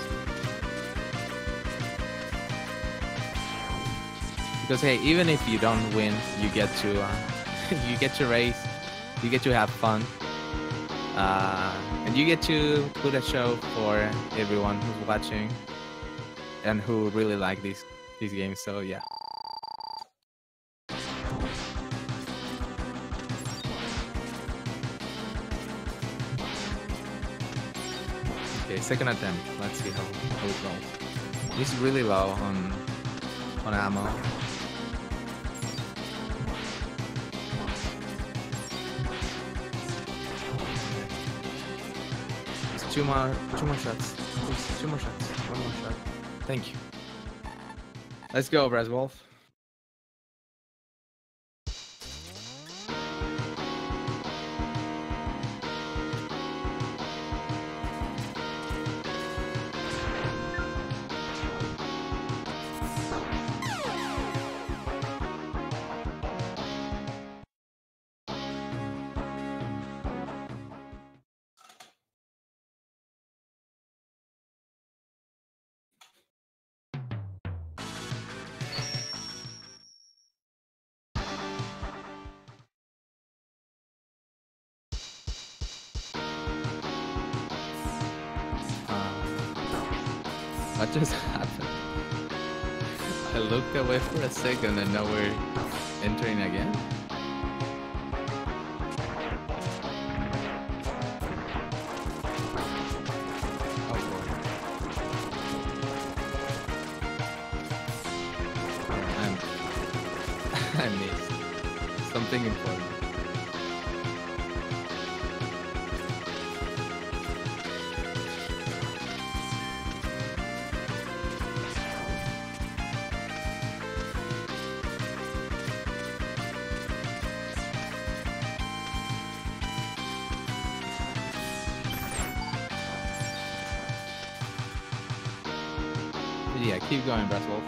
Because hey, even if you don't win, you get to you get to race, you get to have fun, and you get to put a show for everyone who's watching and who really like these games. So yeah. Okay, second attempt. Let's see how it goes. He's really low on ammo. Two more shots. Please, 2 more shots. 1 more shot. Thank you. Let's go, BrassWolf. What just happened? I looked away for a second and now we're entering again. Oh boy. I missed something important. Yeah, keep going, BrassWolf.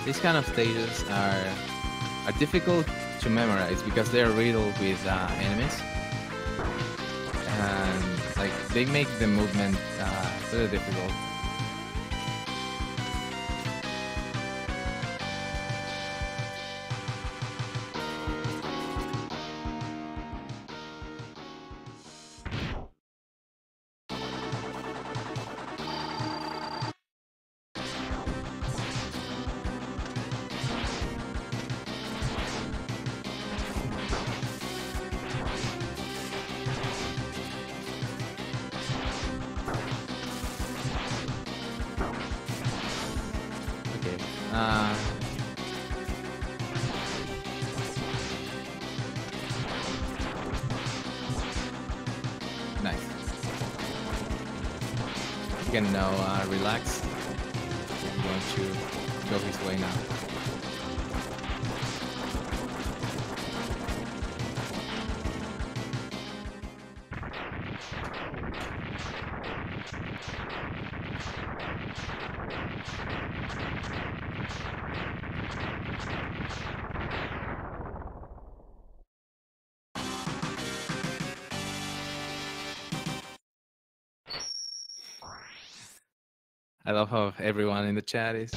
These kind of stages are difficult to memorize because they're riddled with enemies, and like they make the movement very difficult. Okay. Nice. You can now relax. I'm going to go his way now. I love how everyone in the chat is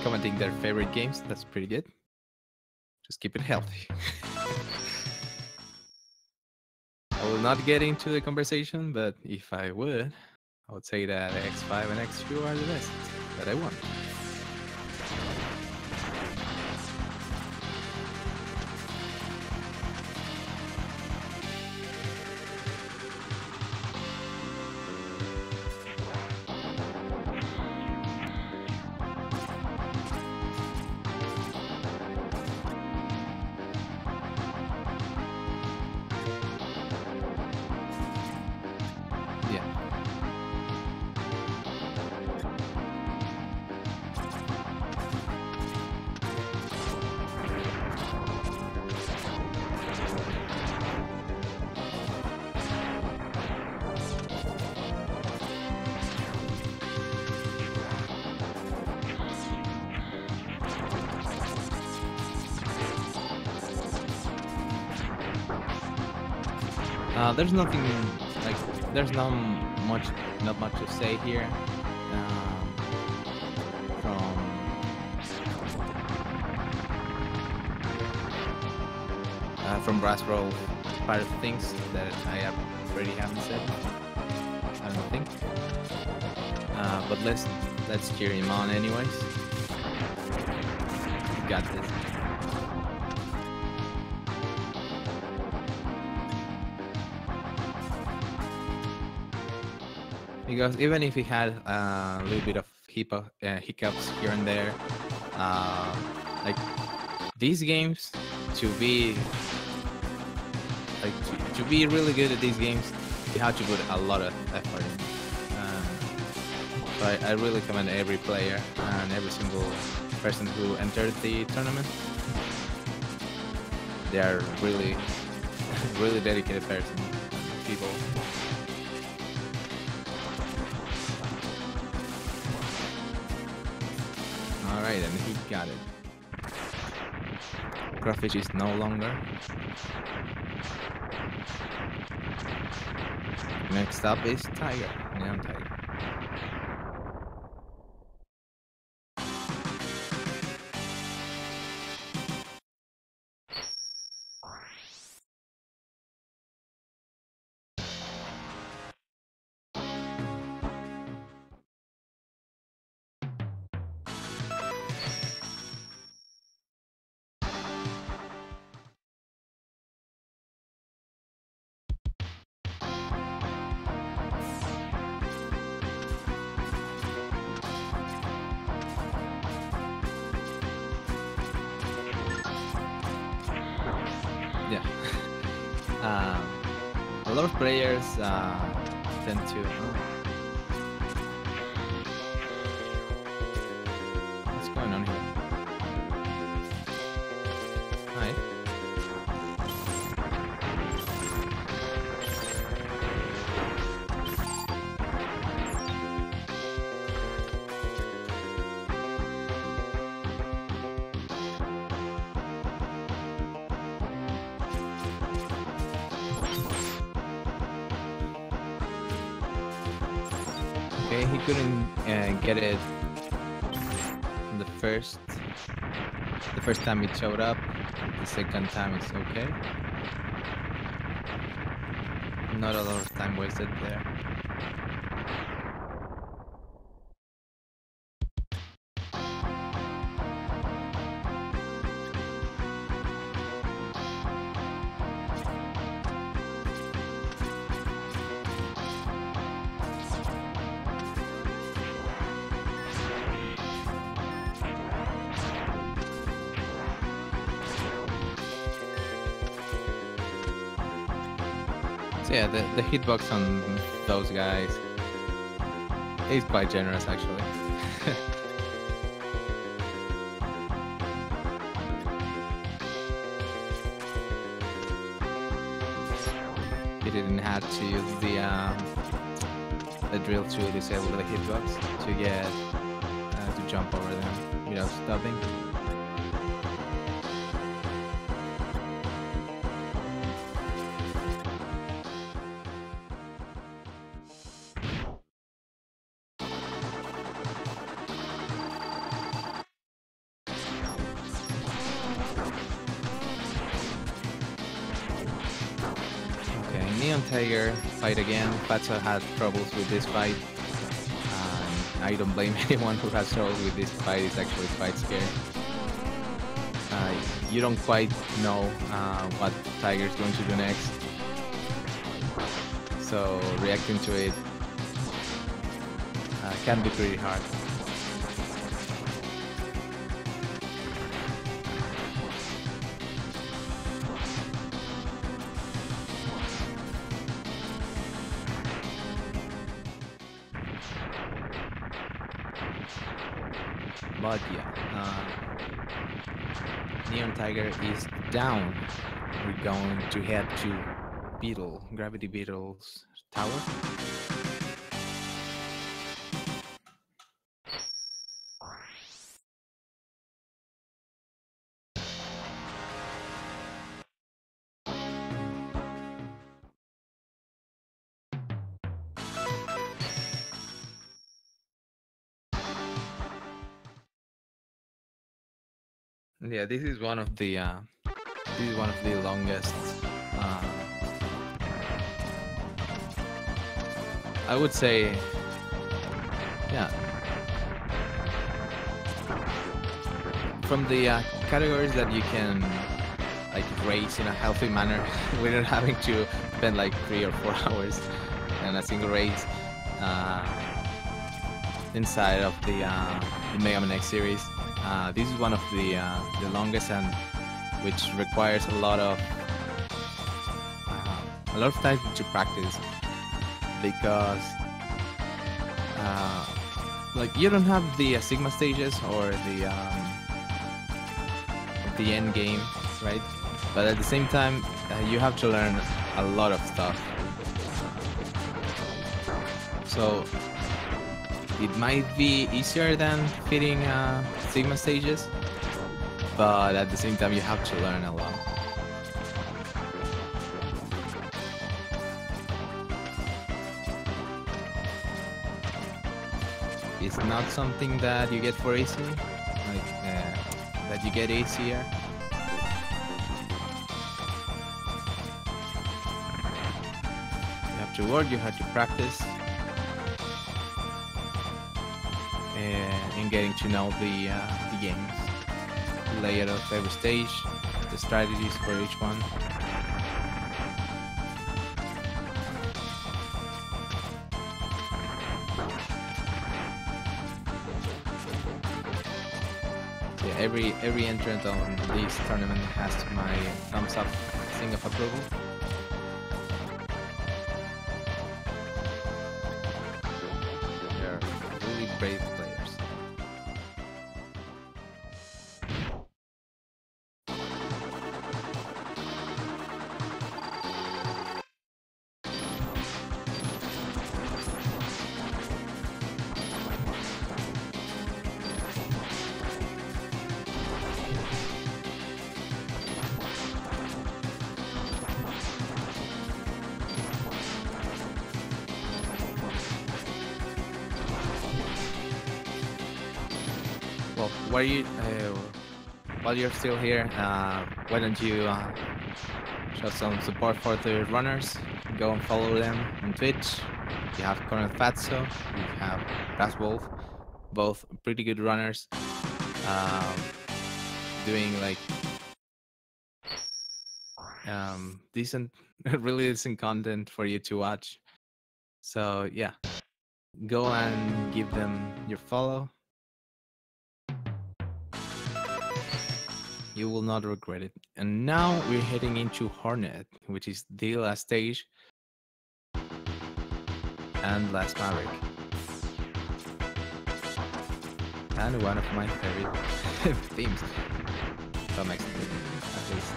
commenting their favorite games. That's pretty good. Just keep it healthy. I will not get into the conversation, but if I would say that X5 and X2 are the best that I want. There's nothing like there's not much to say here from BrassWolf part of things that I already haven't said. I don't think, but let's cheer him on anyways. You got this. Because even if he had a little bit of hiccups here and there, like these games, to be really good at these games, you have to put a lot of effort in. So I really commend every player and every single person who entered the tournament. They are really, really dedicated people. Alright, and he got it. Crawfish is no longer. Next up is Tiger, Neon Tiger. A lot of players tend to. What's going on here? Hi. Okay, he couldn't get it the first time it showed up. The second time it's okay. Not a lot of time wasted there. Yeah, the hitbox on those guys is quite generous, actually. You didn't have to use the drill to disable the hitbox to get to jump over them without stopping. Neon Tiger fight again. Fatso had troubles with this fight. I don't blame anyone who has troubles with this fight. It's actually quite scary. You don't quite know what Tiger is going to do next. So reacting to it can be pretty hard. But yeah, Neon Tiger is down. We're going to head to Gravity Beetle's tower. Yeah, this is one of the longest. I would say, yeah. From the categories that you can like race in a healthy manner without having to spend like 3 or 4 hours in a single race inside of the MMX series. This is one of the longest, and which requires a lot of time to practice, because like you don't have the Sigma stages or the end game, right? But at the same time, you have to learn a lot of stuff. So it might be easier than fitting Sigma stages, but at the same time you have to learn a lot. It's not something that you get for easy, like that you get easier. You have to work, you have to practice. In getting to know the games, the layout of every stage, the strategies for each one. Yeah, every entrant on this tournament has my thumbs up thing of approval. They're really brave players. Well, while you're still here, why don't you show some support for the runners? Go and follow them on Twitch. You have ColonelFatso, you have BrassWolf, both pretty good runners, doing like decent, really decent content for you to watch. So yeah, go and give them your follow. You will not regret it. And now we're heading into Hornet, which is the last stage. and Last Maverick. And one of my favorite themes. Some at least.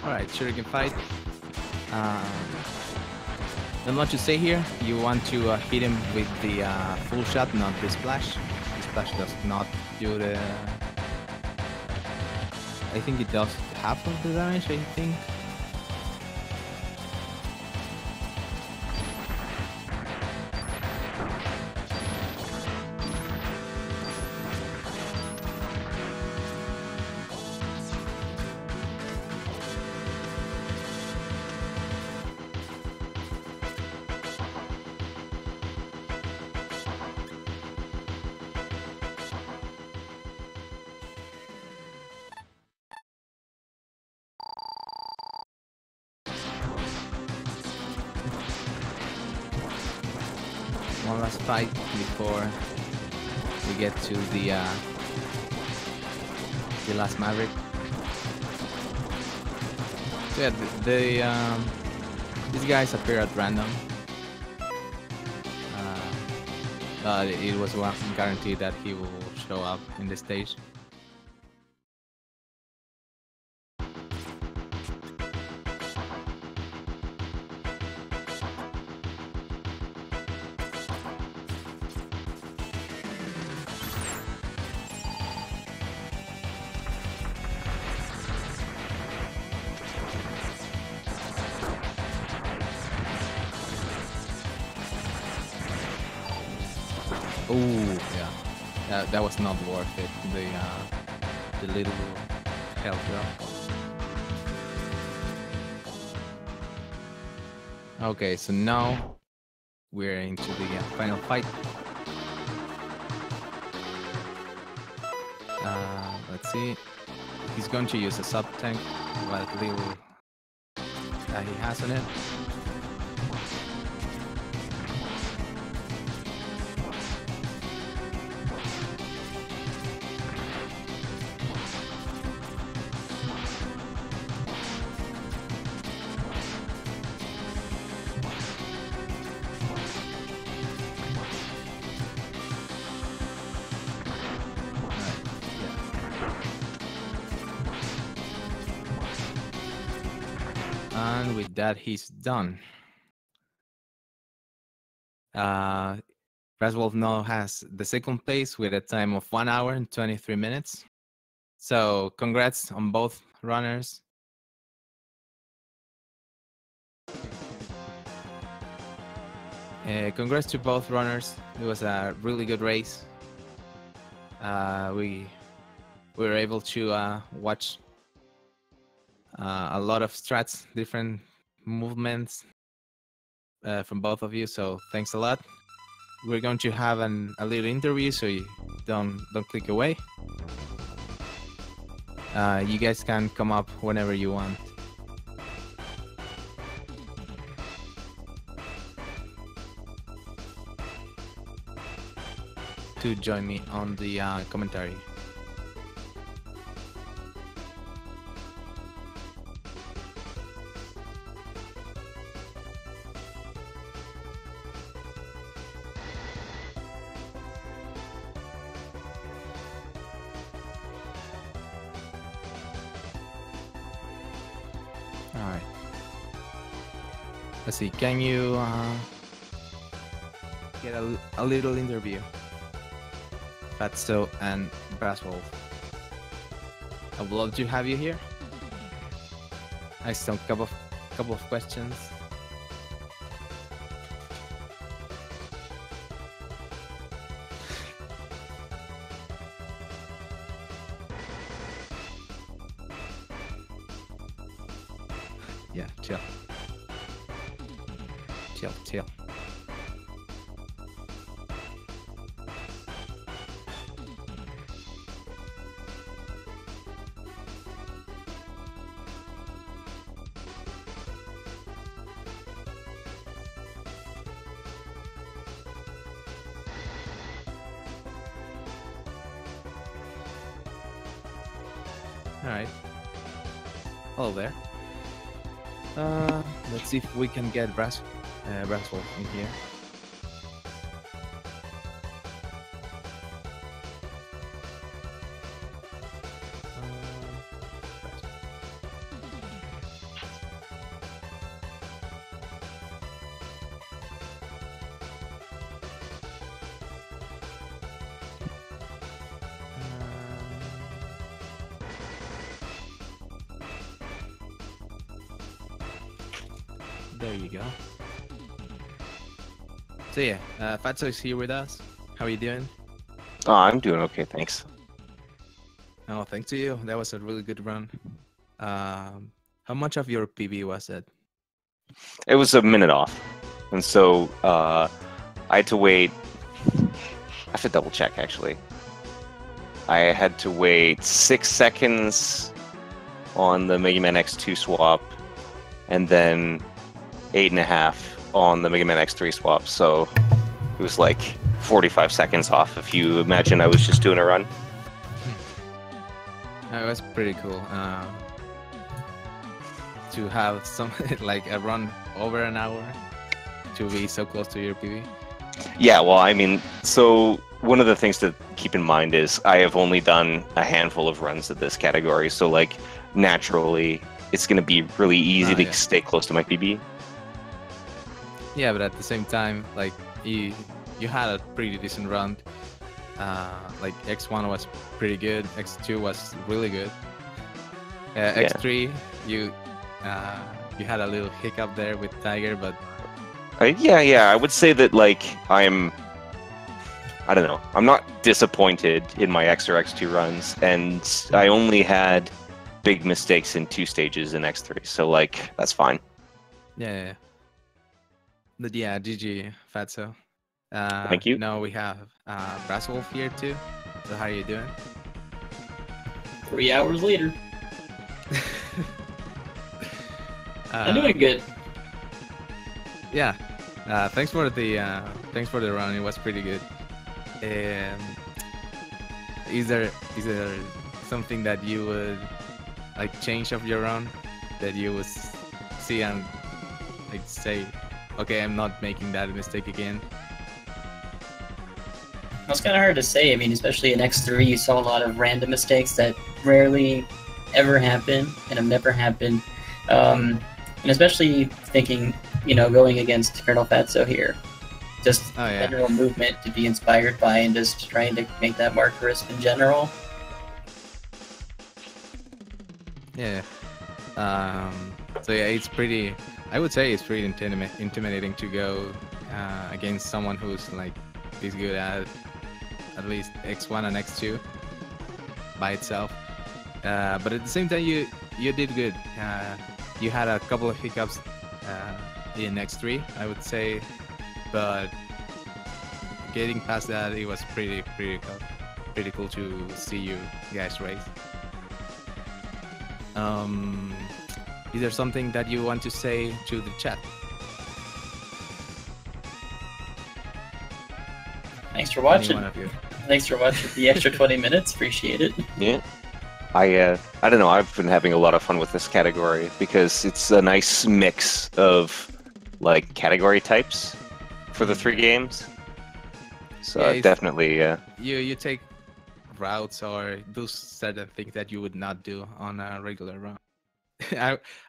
Alright, sure you can fight. Not much to say here. You want to hit him with the full shot, not the splash. The splash does not do the... I think it does half of the damage, I think. One last fight before we get to the last Maverick. So yeah, these guys appear at random, but it was one guarantee that he will show up in the stage. Oh yeah, that was not worth it. The little health drop. Okay, so now we're into the final fight. Let's see. He's going to use a sub tank. What little that he has on it. And with that, he's done. BrassWolf now has the second place with a time of 1 hour and 23 minutes. So congrats on both runners. Congrats to both runners. It was a really good race. We were able to watch a lot of strats, different movements from both of you. So thanks a lot. We're going to have a little interview, so you don't click away. You guys can come up whenever you want. To join me on the commentary. All right. Let's see. Can you get a little interview? Fatso and BrassWolf. I would love to have you here. I have some couple of questions. Yeah, chill. Chill. Alright. Hello there. Let's see if we can get BrassWolf in here. There you go. So yeah, Fatso is here with us. How are you doing? Oh, I'm doing okay, thanks. Oh, thanks to you. That was a really good run. How much of your PB was it? It was a minute off, and so I had to wait. I have to double check actually. I had to wait 6 seconds on the Mega Man X2 swap, and then 8.5 on the Mega Man X3 swap. So it was like 45 seconds off. If you imagine, I was just doing a run. It was pretty cool to have some like a run over an hour to be so close to your PB. Yeah, well, I mean, so one of the things to keep in mind is I have only done a handful of runs at this category, so like naturally it's going to be really easy to stay close to my PB. Yeah, but at the same time, like you had a pretty decent run. Like X1 was pretty good, X2 was really good. X3, you had a little hiccup there with Tiger, but yeah, I would say that like I don't know, I'm not disappointed in my X or X2 runs, and I only had big mistakes in 2 stages in X3, so like that's fine. Yeah. But yeah, GG Fatso. Thank you. Now we have BrassWolf here too. So how are you doing? 3 hours later. I'm doing good. Yeah. Thanks for the run. It was pretty good. Is there something that you would like change of your run that you would see and like say, okay, I'm not making that mistake again? It's kind of hard to say. I mean, especially in X3, you saw a lot of random mistakes that rarely ever happen and have never happened. And especially thinking, going against ColonelFatso here. Just general movement to be inspired by and just trying to make that more crisp in general. Yeah. So yeah, I would say it's pretty intimidating to go against someone who's like this good at least X1 and X2 by itself. But at the same time, you did good. You had a couple of hiccups in X3, I would say, but getting past that, it was pretty cool to see you guys race. Is there something that you want to say to the chat? Thanks for watching. Thanks for watching the extra 20 minutes. Appreciate it. Yeah. I don't know. I've been having a lot of fun with this category because it's a nice mix of like category types for the 3 games. So yeah, definitely. You take routes or do certain things that you would not do on a regular run.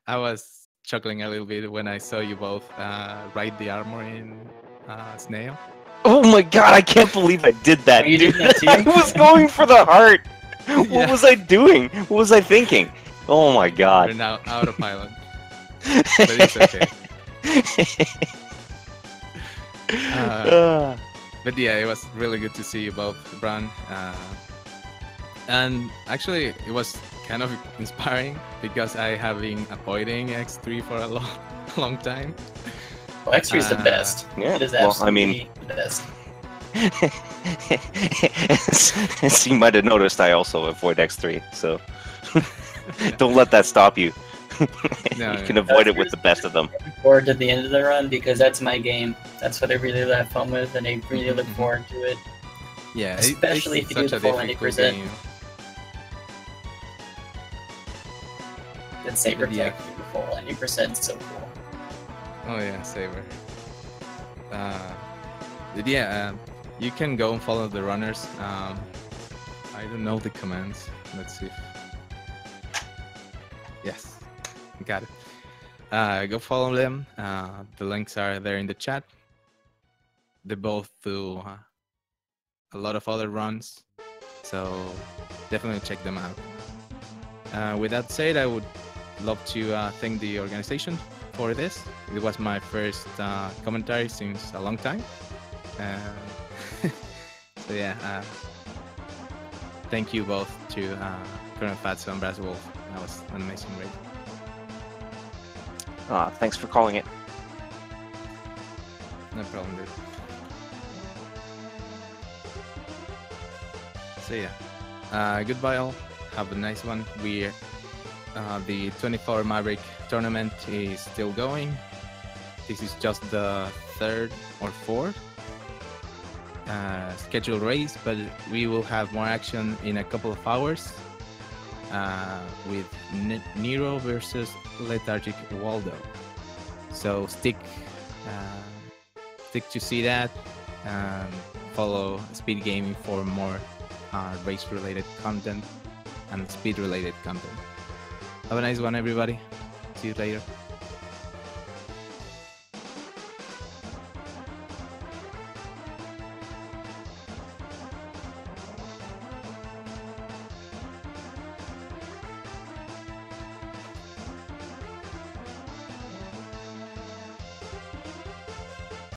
I was chuckling a little bit when I saw you both ride the armor in Snail. Oh my god, I can't believe I did that. You did that too? I was going for the heart. What was I doing? What was I thinking? Oh my god. You're now out of pilot. But it's okay. But yeah, it was really good to see you both run. And actually, it was kind of inspiring because I have been avoiding X3 for a long time. Well, X3 is the best. Yeah, It is well, I absolutely mean- the best. As you might have noticed, I also avoid X3, so don't let that stop you. No, You can avoid it with the best of them. Looking forward to the end of the run because that's my game. That's what I really have fun with, and I really look forward to it. Yeah, Especially it's if you do such the a full difficult 90%. game. That Saber Yeah. Tech full 90% is so cool. Oh yeah, Saber. But yeah, you can go and follow the runners. I don't know the commands. Let's see. Yes, got it. Go follow them. The links are there in the chat. They both do a lot of other runs, so definitely check them out. With that said, I would love to thank the organization for this. It was my first commentary since a long time. So yeah, thank you both to ColonelFatso and BrassWolf. That was an amazing race. Thanks for calling it. No problem, dude. So yeah, goodbye all. Have a nice one. The 24 Maverick tournament is still going. This is just the third or fourth scheduled race, but we will have more action in a couple of hours with Nero versus Lethargic Waldo. So stick to see that and follow Speed Gaming for more race-related content and speed-related content. Have a nice one, everybody. See you later.